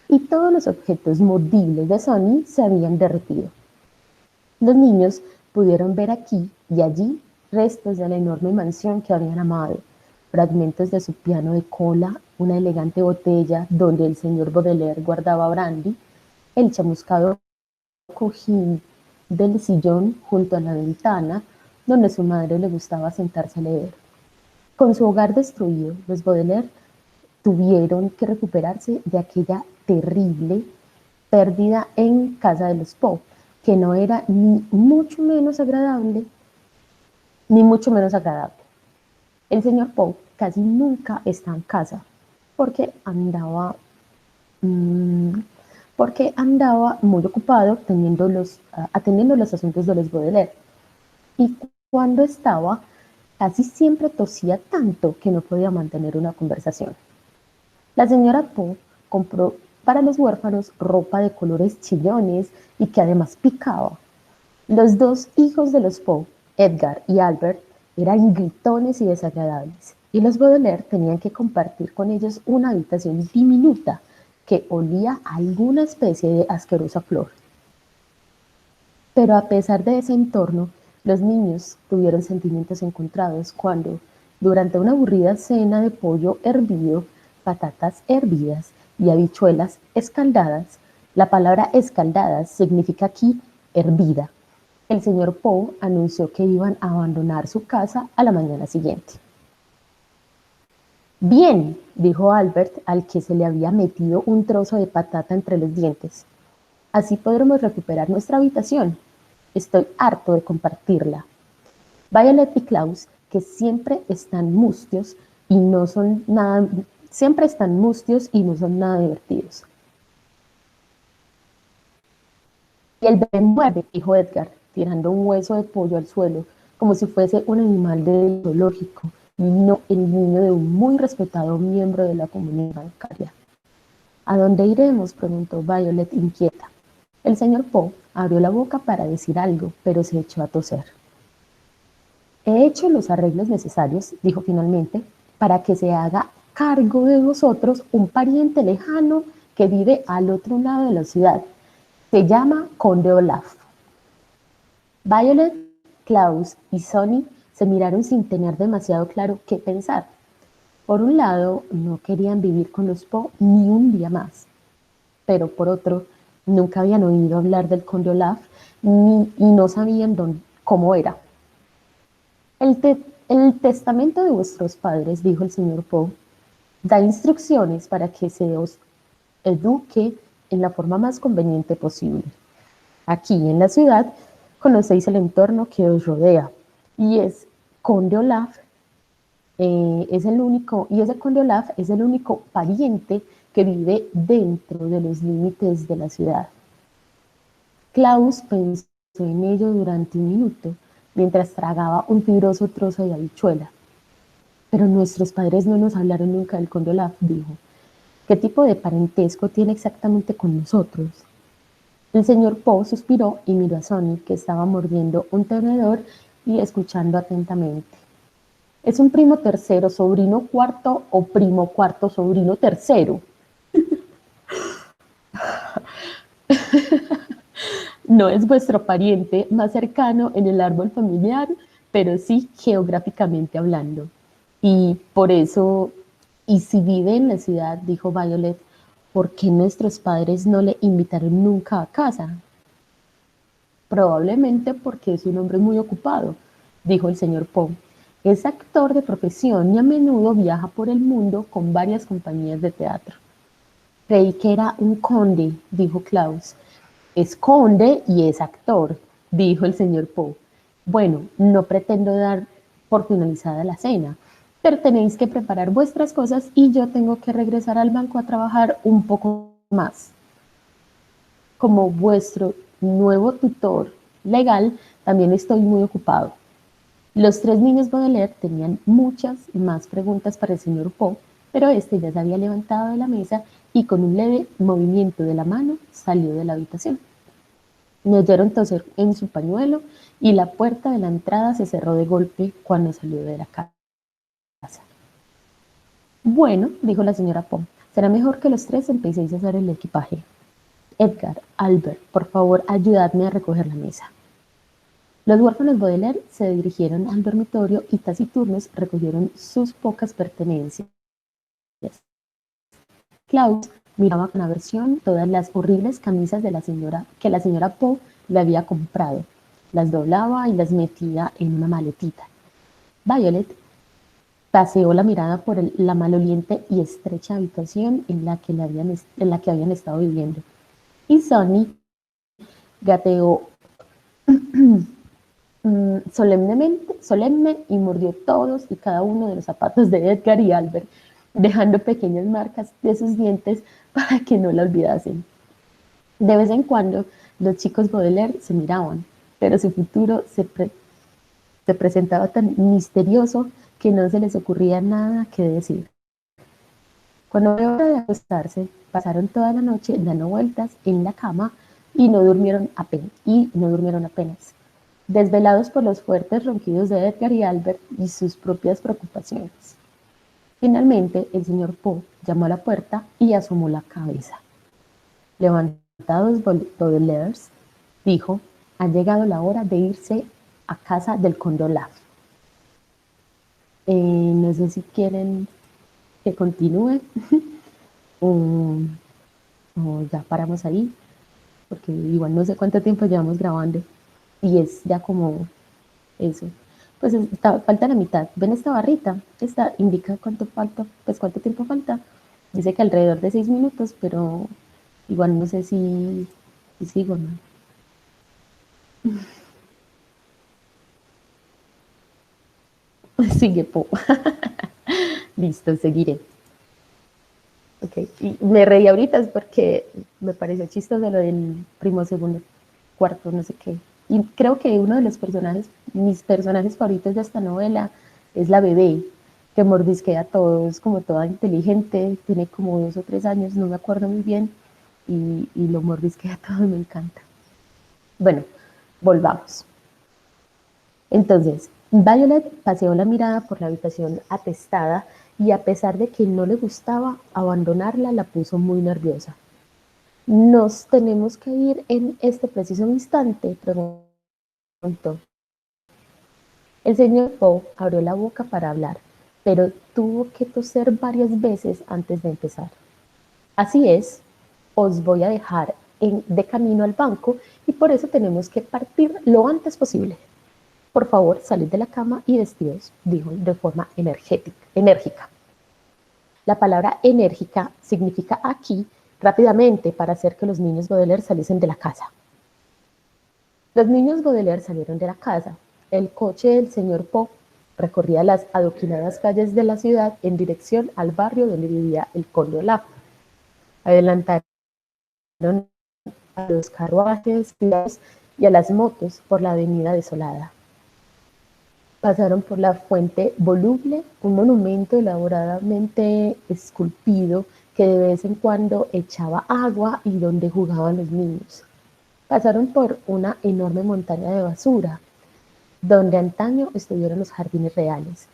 y todos los objetos movibles de Sonny se habían derretido. Los niños pudieron ver aquí y allí restos de la enorme mansión que habían amado, fragmentos de su piano de cola, una elegante botella donde el señor Baudelaire guardaba brandy, el chamuscado cojín del sillón junto a la ventana donde su madre le gustaba sentarse a leer. Con su hogar destruido, los Baudelaire tuvieron que recuperarse de aquella terrible pérdida en casa de los Poe, que no era ni mucho menos agradable, ni mucho menos agradable. El señor Poe casi nunca está en casa, porque andaba muy ocupado atendiendo los asuntos de los Baudelaire. Y cuando estaba, casi siempre tosía tanto que no podía mantener una conversación. La señora Poe compró para los huérfanos ropa de colores chillones y que además picaba. Los dos hijos de los Poe, Edgar y Albert, eran gritones y desagradables, y los Baudelaire tenían que compartir con ellos una habitación diminuta que olía a alguna especie de asquerosa flor. Pero a pesar de ese entorno, los niños tuvieron sentimientos encontrados cuando, durante una aburrida cena de pollo hervido, patatas hervidas y habichuelas escaldadas, la palabra escaldadas significa aquí hervida, el señor Poe anunció que iban a abandonar su casa a la mañana siguiente. Bien, dijo Albert, al que se le había metido un trozo de patata entre los dientes. Así podremos recuperar nuestra habitación. Estoy harto de compartirla. Violet y Klaus, que siempre están mustios y no son nada divertidos. Y el bebé muerde, dijo Edgar, tirando un hueso de pollo al suelo, como si fuese un animal del zoológico, y no el niño de un muy respetado miembro de la comunidad bancaria. ¿A dónde iremos?, preguntó Violet inquieta. El señor Poe abrió la boca para decir algo, pero se echó a toser. He hecho los arreglos necesarios, dijo finalmente, para que se haga cargo de vosotros un pariente lejano que vive al otro lado de la ciudad. Se llama Conde Olaf. Violet, Klaus y Sonny se miraron sin tener demasiado claro qué pensar. Por un lado, no querían vivir con los Poe ni un día más, pero por otro, nunca habían oído hablar del Conde Olaf y no sabían cómo era. El testamento de vuestros padres, dijo el señor Poe, da instrucciones para que se os eduque en la forma más conveniente posible. Aquí en la ciudad conocéis el entorno que os rodea, y ese Conde Olaf es el único pariente que vive dentro de los límites de la ciudad. Klaus pensó en ello durante un minuto, mientras tragaba un fibroso trozo de habichuela. Pero nuestros padres no nos hablaron nunca del Conde Olaf, dijo. ¿Qué tipo de parentesco tiene exactamente con nosotros? El señor Poe suspiró y miró a Sonny, que estaba mordiendo un tenedor y escuchando atentamente. Es un primo tercero, sobrino cuarto o primo cuarto, sobrino tercero. No es vuestro pariente más cercano en el árbol familiar, pero sí geográficamente hablando. Y por eso, y si vive en la ciudad, dijo Violet, ¿por qué nuestros padres no le invitaron nunca a casa? Probablemente porque es un hombre muy ocupado, dijo el señor Poe. Es actor de profesión y a menudo viaja por el mundo con varias compañías de teatro. Creí que era un conde, dijo Klaus. Es conde y es actor, dijo el señor Poe. Bueno, no pretendo dar por finalizada la cena, pero tenéis que preparar vuestras cosas y yo tengo que regresar al banco a trabajar un poco más. Como vuestro nuevo tutor legal, también estoy muy ocupado. Los tres niños Baudelaire tenían muchas más preguntas para el señor Poe, pero este ya se había levantado de la mesa y con un leve movimiento de la mano salió de la habitación. Me oyeron toser en su pañuelo y la puerta de la entrada se cerró de golpe cuando salió de la casa. Bueno, dijo la señora Poe, será mejor que los tres empecéis a hacer el equipaje. Edgar, Albert, por favor, ayudadme a recoger la mesa. Los huérfanos Baudelaire se dirigieron al dormitorio y taciturnos recogieron sus pocas pertenencias. Klaus miraba con aversión todas las horribles camisas de que la señora Poe le había comprado. Las doblaba y las metía en una maletita. Violet paseó la mirada por la maloliente y estrecha habitación en la que habían estado viviendo. Y Sonny gateó solemne y mordió todos y cada uno de los zapatos de Edgar y Albert, dejando pequeñas marcas de sus dientes para que no la olvidasen. De vez en cuando, los chicos Baudelaire se miraban, pero su futuro se presentaba tan misterioso que no se les ocurría nada que decir. Cuando fue hora de acostarse, pasaron toda la noche dando vueltas en la cama y no durmieron apenas, desvelados por los fuertes ronquidos de Edgar y Albert y sus propias preocupaciones. Finalmente, el señor Poe llamó a la puerta y asomó la cabeza. Levantados Baudelaires, dijo, ha llegado la hora de irse a casa del conde Olaf. No sé si quieren que continúe o ya paramos ahí, porque igual no sé cuánto tiempo llevamos grabando y es ya como eso. Pues falta la mitad. ¿Ven esta barrita? Esta indica cuánto falta, pues cuánto tiempo falta. Dice que alrededor de 6 minutos, pero igual no sé si sigo, ¿no? Sigue, Po. Listo, seguiré. Ok, y me reí ahorita es porque me pareció chistoso lo del primo segundo, cuarto, no sé qué. Y creo que uno de los personajes, mis personajes favoritos de esta novela es la bebé, que mordisquea a todos, como toda inteligente, tiene como 2 o 3 años, no me acuerdo muy bien, y lo mordisquea a todos, me encanta. Bueno, volvamos. Entonces, Violet paseó la mirada por la habitación atestada y a pesar de que no le gustaba abandonarla, la puso muy nerviosa. ¿Nos tenemos que ir en este preciso instante?, preguntó. El señor Poe abrió la boca para hablar, pero tuvo que toser varias veces antes de empezar. Así es, os voy a dejar de camino al banco y por eso tenemos que partir lo antes posible. Por favor, salid de la cama y vestidos, dijo de forma enérgica. La palabra enérgica significa aquí rápidamente para hacer que los niños Baudelaire saliesen de la casa. Los niños Baudelaire salieron de la casa. El coche del señor Poe recorría las adoquinadas calles de la ciudad en dirección al barrio donde vivía el conde Olaf. Adelantaron a los carruajes y a las motos por la avenida desolada. Pasaron por la fuente voluble, un monumento elaboradamente esculpido que de vez en cuando echaba agua y donde jugaban los niños. Pasaron por una enorme montaña de basura, donde antaño estuvieron los jardines reales.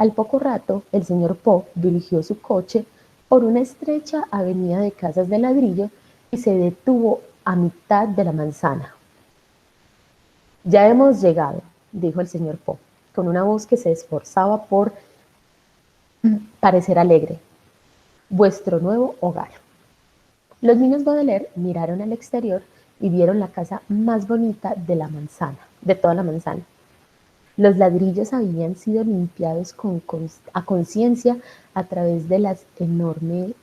Al poco rato, el señor Poe dirigió su coche por una estrecha avenida de casas de ladrillo y se detuvo a mitad de la manzana. «Ya hemos llegado», dijo el señor Poe, con una voz que se esforzaba por parecer alegre. «Vuestro nuevo hogar». Los niños Baudelaire miraron al exterior y vieron la casa más bonita de la manzana, de toda la manzana. Los ladrillos habían sido limpiados a conciencia a través de las enormes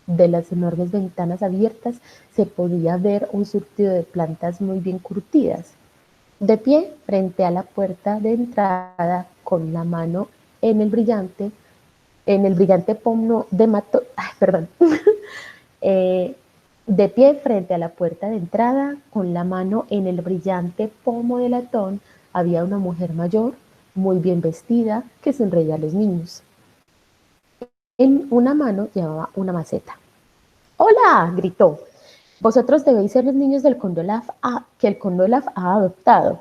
ventanas abiertas. Se podía ver un surtido de plantas muy bien curtidas. De pie frente a la puerta de entrada, con la mano en el brillante pomo de matón, perdón, de pie frente a la puerta de entrada, con la mano en el brillante pomo de latón, había una mujer mayor, muy bien vestida, que sonreía a los niños. En una mano llevaba una maceta. «¡Hola!», gritó. «Vosotros debéis ser los niños del Conde Olaf que el Conde Olaf ha adoptado».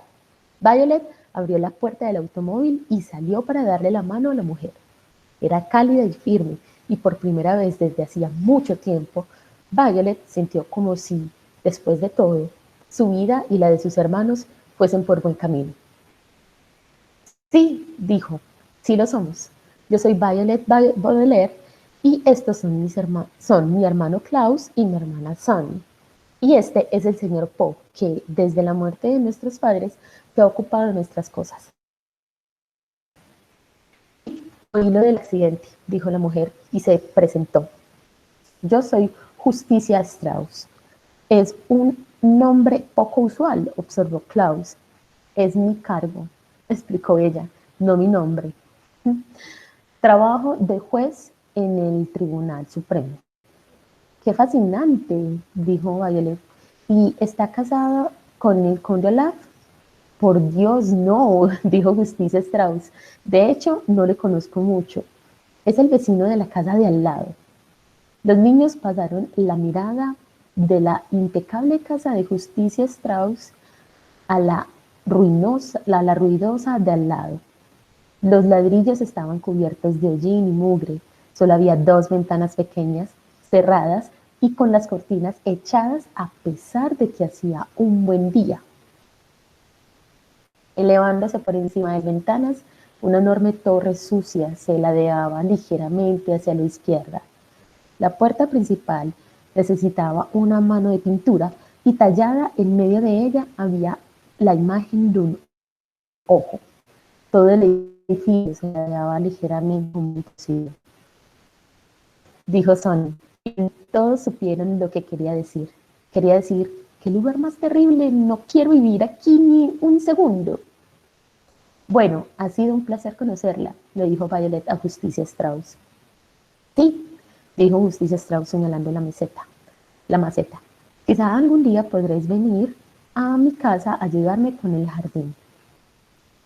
Violet abrió la puerta del automóvil y salió para darle la mano a la mujer. Era cálida y firme, y por primera vez desde hacía mucho tiempo, Violet sintió como si, después de todo, su vida y la de sus hermanos fuesen por buen camino. «Sí», dijo, «sí lo somos. Yo soy Violet Baudelaire y estos son mi hermano Klaus y mi hermana Sunny. Y este es el señor Poe, que desde la muerte de nuestros padres se ha ocupado de nuestras cosas». «Oí lo del accidente», dijo la mujer y se presentó. «Yo soy Justicia Strauss». «Es un nombre poco usual», observó Klaus. «Es mi cargo», explicó ella, «no mi nombre. Trabajo de juez en el Tribunal Supremo». «Qué fascinante», dijo Violet. «¿Y está casada con el Conde Olaf?» «Por Dios, no», dijo Justicia Strauss. «De hecho, no le conozco mucho. Es el vecino de la casa de al lado». Los niños pasaron la mirada de la impecable casa de Justicia Strauss a la ruidosa de al lado. Los ladrillos estaban cubiertos de hollín y mugre. Solo había 2 ventanas pequeñas, cerradas y con las cortinas echadas a pesar de que hacía un buen día. Elevándose por encima de ventanas, una enorme torre sucia se ladeaba ligeramente hacia la izquierda. La puerta principal necesitaba una mano de pintura y tallada en medio de ella había la imagen de un ojo. Todo el edificio se ladeaba ligeramente como imposible. Dijo Sonny, y todos supieron lo que quería decir. Quería decir: «¡Qué lugar más terrible! No quiero vivir aquí ni un segundo». «Bueno, ha sido un placer conocerla», le dijo Violet a Justicia Strauss. «Sí», dijo Justicia Strauss señalando la maceta. «Quizá algún día podréis venir a mi casa a ayudarme con el jardín».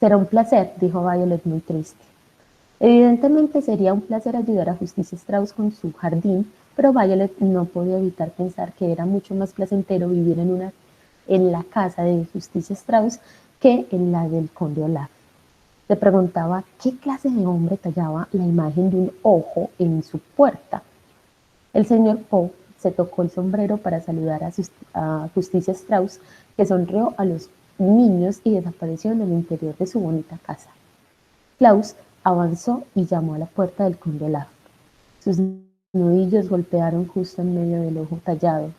«Será un placer», dijo Violet muy triste. Evidentemente sería un placer ayudar a Justicia Strauss con su jardín, pero Violet no podía evitar pensar que era mucho más placentero vivir en la casa de Justicia Strauss que en la del Conde Olaf. Se preguntaba qué clase de hombre tallaba la imagen de un ojo en su puerta. El señor Poe se tocó el sombrero para saludar a Justicia Strauss, que sonrió a los niños y desapareció en el interior de su bonita casa. Klaus avanzó y llamó a la puerta del Conde Olaf. Sus nudillos golpearon justo en medio del ojo tallado.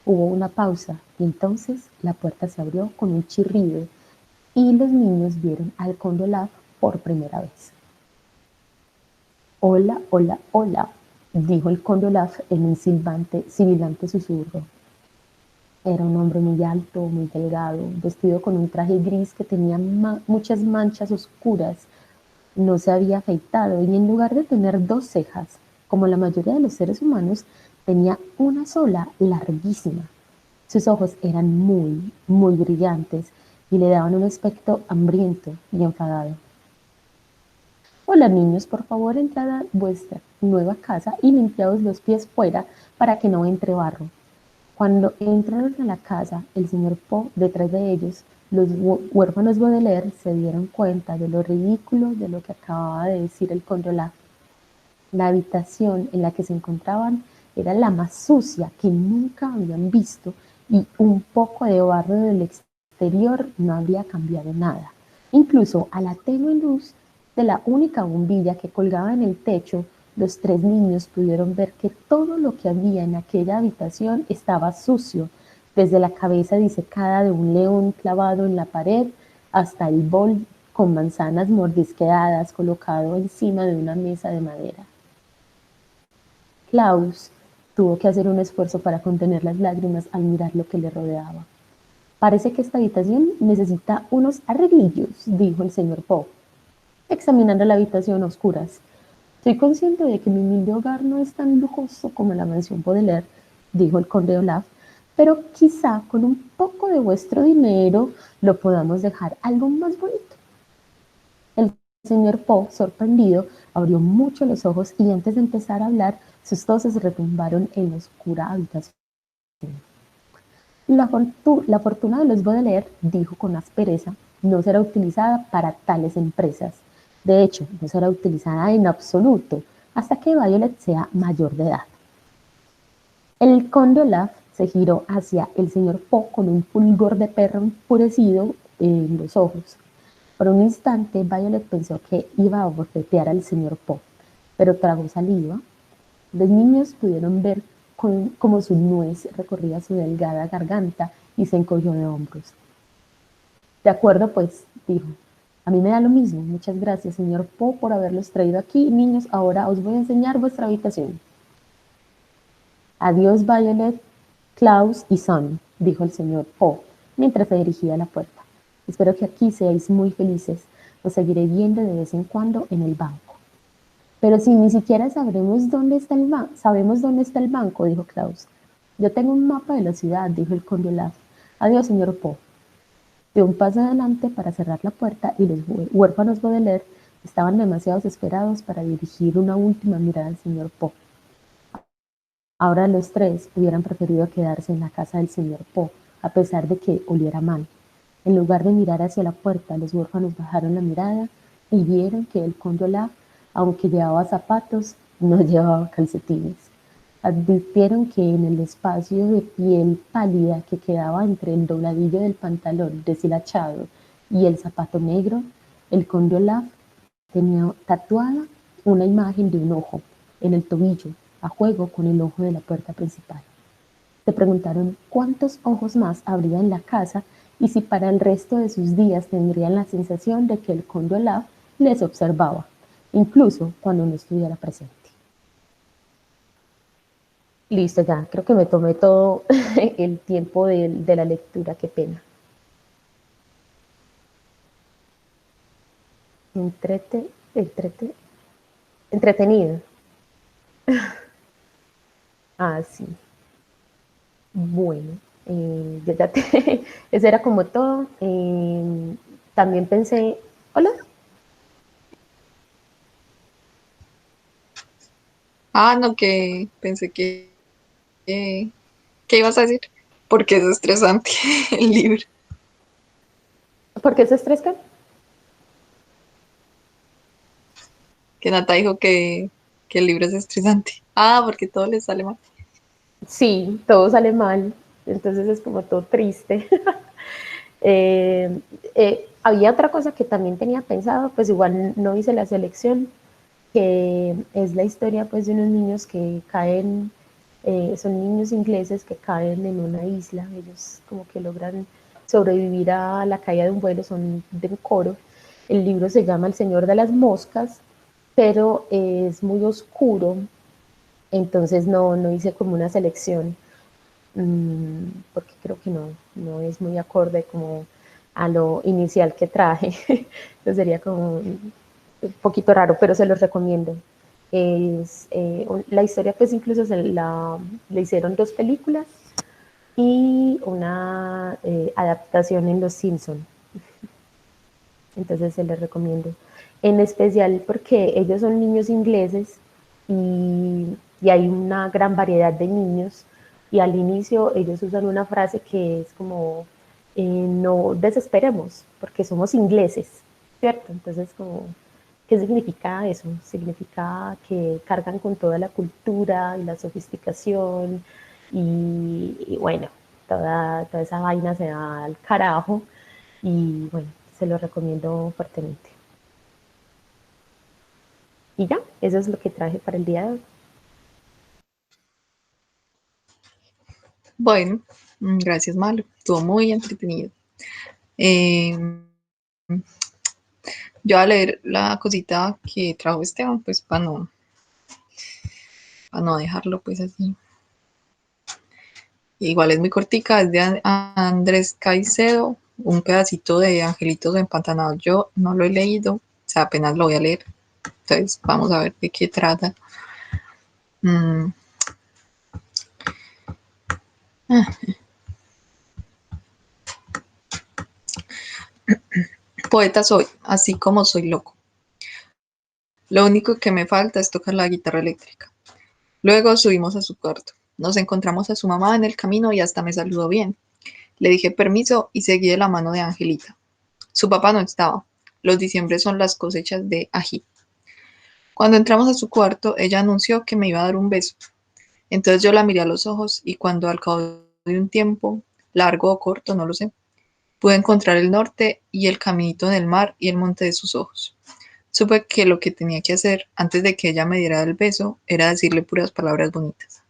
Hubo una pausa y entonces la puerta se abrió con un chirrido y los niños vieron al Conde Olaf por primera vez. «Hola, hola, hola», dijo el Conde Olaf en un sibilante susurro. Era un hombre muy alto, muy delgado, vestido con un traje gris que tenía muchas manchas oscuras. No se había afeitado y en lugar de tener 2 cejas, como la mayoría de los seres humanos, tenía una sola, larguísima. Sus ojos eran muy, muy brillantes y le daban un aspecto hambriento y enfadado. «Hola niños, por favor entrad a vuestra nueva casa y limpiaos los pies fuera para que no entre barro». Cuando entraron a la casa, el señor Poe, detrás de ellos, Los huérfanos Baudelaire se dieron cuenta de lo ridículo de lo que acababa de decir el conde Olaf. La habitación en la que se encontraban era la más sucia que nunca habían visto y un poco de barro del exterior no habría cambiado nada. Incluso a la tenue luz de la única bombilla que colgaba en el techo, los tres niños pudieron ver que todo lo que había en aquella habitación estaba sucio, desde la cabeza disecada de un león clavado en la pared hasta el bol con manzanas mordisqueadas colocado encima de una mesa de madera. Klaus tuvo que hacer un esfuerzo para contener las lágrimas al mirar lo que le rodeaba. Parece que esta habitación necesita unos arreglillos, dijo el señor Poe, examinando la habitación a oscuras. Soy consciente de que mi humilde hogar no es tan lujoso como la mansión Baudelaire, dijo el conde Olaf, pero quizá con un poco de vuestro dinero lo podamos dejar algo más bonito. El señor Poe, sorprendido, abrió mucho los ojos y antes de empezar a hablar, sus toses retumbaron en la oscura habitación. La fortuna de los Baudelaire, dijo con aspereza, no será utilizada para tales empresas. De hecho, no será utilizada en absoluto hasta que Violet sea mayor de edad. El conde Olaf se giró hacia el señor Poe con un fulgor de perro enfurecido en los ojos. Por un instante, Violet pensó que iba a bofetear al señor Poe, pero tragó saliva. Los niños pudieron ver cómo su nuez recorría su delgada garganta y se encogió de hombros. De acuerdo, pues, dijo. A mí me da lo mismo. Muchas gracias, señor Poe, por haberlos traído aquí. Niños, ahora os voy a enseñar vuestra habitación. Adiós, Violet, Klaus y Son, dijo el señor Poe, mientras se dirigía a la puerta. Espero que aquí seáis muy felices. Os seguiré viendo de vez en cuando en el banco. Pero si ni siquiera sabemos dónde está el banco, dijo Klaus. Yo tengo un mapa de la ciudad, dijo el conde Olaf. Adiós, señor Poe. Dio un paso adelante para cerrar la puerta y los huérfanos Baudelaire estaban demasiado desesperados para dirigir una última mirada al señor Poe. Ahora los tres hubieran preferido quedarse en la casa del señor Poe, a pesar de que oliera mal. En lugar de mirar hacia la puerta, los huérfanos bajaron la mirada y vieron que el conde Olaf, aunque llevaba zapatos, no llevaba calcetines. Advirtieron que en el espacio de piel pálida que quedaba entre el dobladillo del pantalón deshilachado y el zapato negro, el conde Olaf tenía tatuada una imagen de un ojo en el tobillo, a juego con el ojo de la puerta principal. Se preguntaron cuántos ojos más habría en la casa y si para el resto de sus días tendrían la sensación de que el conde Olaf les observaba, incluso cuando no estuviera presente. Listo, ya, creo que me tomé todo el tiempo de la lectura, qué pena. Entretenido. Ah, sí. Bueno, eso era como todo. También pensé, hola. Ah, no, que pensé ¿qué ibas a decir? Porque es estresante el libro. ¿Por qué se estresan? Que Nata dijo que el libro es estresante. Ah, porque todo le sale mal. Sí, todo sale mal, entonces es como todo triste. Había otra cosa que también tenía pensado, pues igual no hice la selección, que es la historia pues de unos niños que caen, son niños ingleses que caen en una isla, ellos como que logran sobrevivir a la caída de un vuelo, son de un coro. El libro se llama El Señor de las Moscas, pero es muy oscuro, entonces no hice como una selección, porque creo que no es muy acorde como a lo inicial que traje, entonces sería como un poquito raro, pero se los recomiendo. La historia pues incluso le hicieron 2 películas y una adaptación en Los Simpson, entonces se les recomiendo. En especial porque ellos son niños ingleses y hay una gran variedad de niños y al inicio ellos usan una frase que es como no desesperemos, porque somos ingleses, ¿cierto? Entonces, como, ¿qué significa eso? Significa que cargan con toda la cultura y la sofisticación y bueno, toda esa vaina se va al carajo y bueno, se lo recomiendo fuertemente. Y ya, eso es lo que traje para el día de hoy. Bueno, gracias, Malo. Estuvo muy entretenido. Eh, yo voy a leer la cosita que trajo Esteban, pues para no dejarlo pues así. Igual es muy cortica, es de Andrés Caicedo, un pedacito de Angelitos Empantanados. Yo no lo he leído, o sea, apenas lo voy a leer. Entonces, vamos a ver de qué trata. Mm. Poeta soy, así como soy loco. Lo único que me falta es tocar la guitarra eléctrica. Luego subimos a su cuarto. Nos encontramos a su mamá en el camino y hasta me saludó bien. Le dije permiso y seguí de la mano de Angelita. Su papá no estaba. Los diciembres son las cosechas de ají. Cuando entramos a su cuarto, ella anunció que me iba a dar un beso. Entonces yo la miré a los ojos y cuando al cabo de un tiempo, largo o corto, no lo sé, pude encontrar el norte y el caminito en el mar y el monte de sus ojos. Supe que lo que tenía que hacer antes de que ella me diera el beso era decirle puras palabras bonitas.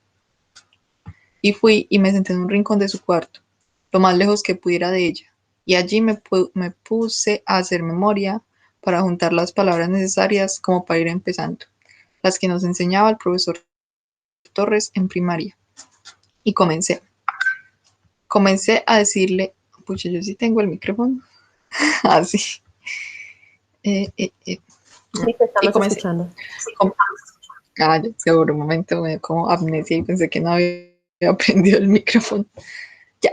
Y fui y me senté en un rincón de su cuarto, lo más lejos que pudiera de ella. Y allí me puse a hacer memoria para juntar las palabras necesarias como para ir empezando, las que nos enseñaba el profesor Torres en primaria. Y comencé a decirle, pucha, yo sí tengo el micrófono, así. Eh. Sí, te Y estamos comencé, escuchando. ya, por un momento me dio como amnesia y pensé que no había aprendido el micrófono. Ya,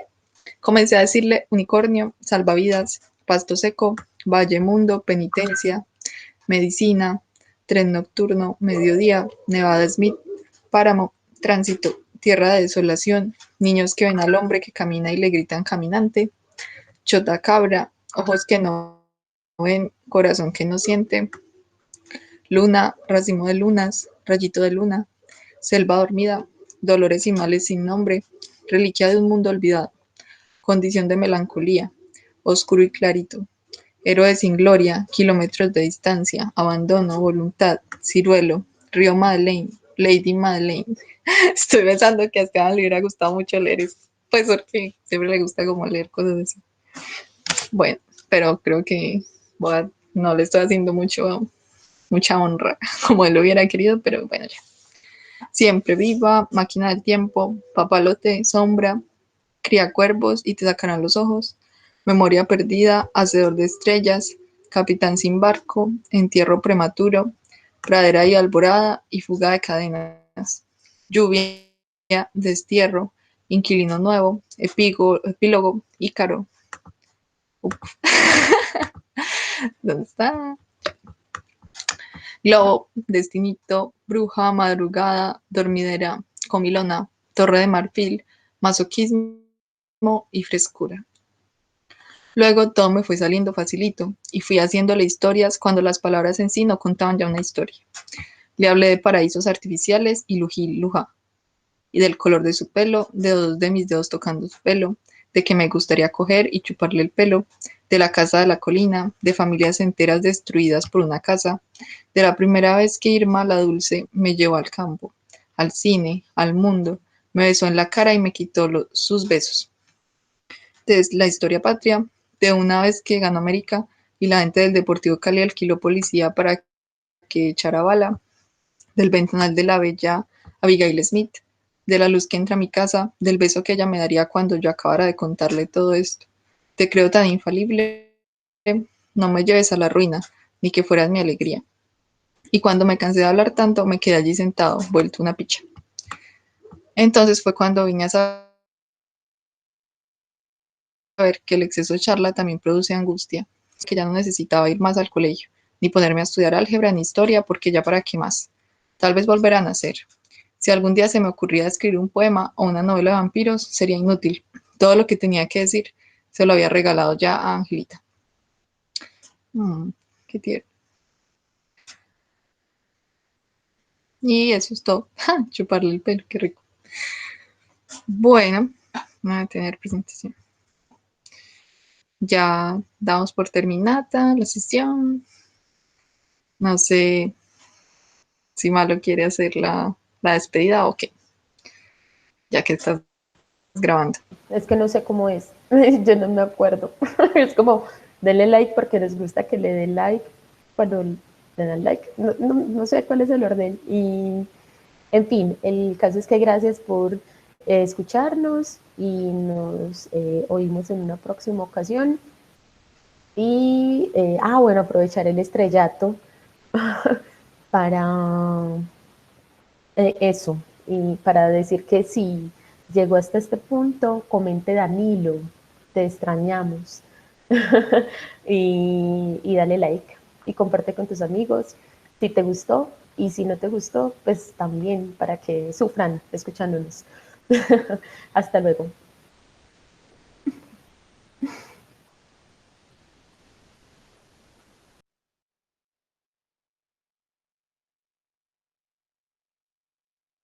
comencé a decirle unicornio, salvavidas, pasto seco, valle mundo, penitencia, medicina, tren nocturno, mediodía, Nevada Smith, páramo, tránsito, tierra de desolación, niños que ven al hombre que camina y le gritan caminante, chota cabra, ojos que no ven, corazón que no siente, luna, racimo de lunas, rayito de luna, selva dormida, dolores y males sin nombre, reliquia de un mundo olvidado, condición de melancolía, oscuro y clarito, héroe sin gloria, kilómetros de distancia, abandono, voluntad, ciruelo, río Madeleine, Lady Madeleine. Estoy pensando que a Esteban le hubiera gustado mucho leer eso, pues porque siempre le gusta como leer cosas así. Bueno, pero creo que no le estoy haciendo mucha honra como él lo hubiera querido, pero bueno, ya. Siempre viva, máquina del tiempo, papalote, sombra, cría cuervos y te sacarán los ojos, memoria perdida, hacedor de estrellas, capitán sin barco, entierro prematuro, pradera y alborada y fuga de cadenas, lluvia, destierro, inquilino nuevo, epílogo, ícaro. ¿Dónde está? Globo, destinito, bruja, madrugada, dormidera, comilona, torre de marfil, masoquismo y frescura. Luego todo me fue saliendo facilito y fui haciéndole historias cuando las palabras en sí no contaban ya una historia. Le hablé de paraísos artificiales y luja, y del color de su pelo, de dos de mis dedos tocando su pelo, de que me gustaría coger y chuparle el pelo, de la casa de la colina, de familias enteras destruidas por una casa, de la primera vez que Irma la Dulce me llevó al campo, al cine, al mundo, me besó en la cara y me quitó sus besos. De la historia patria, de una vez que ganó América y la gente del Deportivo Cali alquiló policía para que echara bala, del ventanal de la bella Abigail Smith, de la luz que entra a mi casa, del beso que ella me daría cuando yo acabara de contarle todo esto. Te creo tan infalible, no me lleves a la ruina, ni que fueras mi alegría. Y cuando me cansé de hablar tanto, me quedé allí sentado, vuelto una picha. Entonces fue cuando vine a saber que el exceso de charla también produce angustia, que ya no necesitaba ir más al colegio, ni ponerme a estudiar álgebra ni historia, porque ya para qué más. Tal vez volverá a nacer. Si algún día se me ocurría escribir un poema o una novela de vampiros, sería inútil. Todo lo que tenía que decir Se lo había regalado ya a Angelita. Qué tierno. Y eso es todo. Chuparle el pelo, qué rico. Bueno, voy a tener presentación. Ya damos por terminada la sesión. No sé si Malo quiere hacer la despedida o qué, ya que estás grabando. Es que no sé cómo es, yo no me acuerdo. Es como, denle like porque les gusta que le den like cuando le dan like. No sé cuál es el orden. Y, en fin, el caso es que gracias por escucharnos y nos oímos en una próxima ocasión. Y, bueno, aprovechar el estrellato para eso, y para decir que si llegó hasta este punto, comente Danilo, te extrañamos. Y dale like y comparte con tus amigos si te gustó, y si no te gustó, pues también para que sufran escuchándonos. Hasta luego.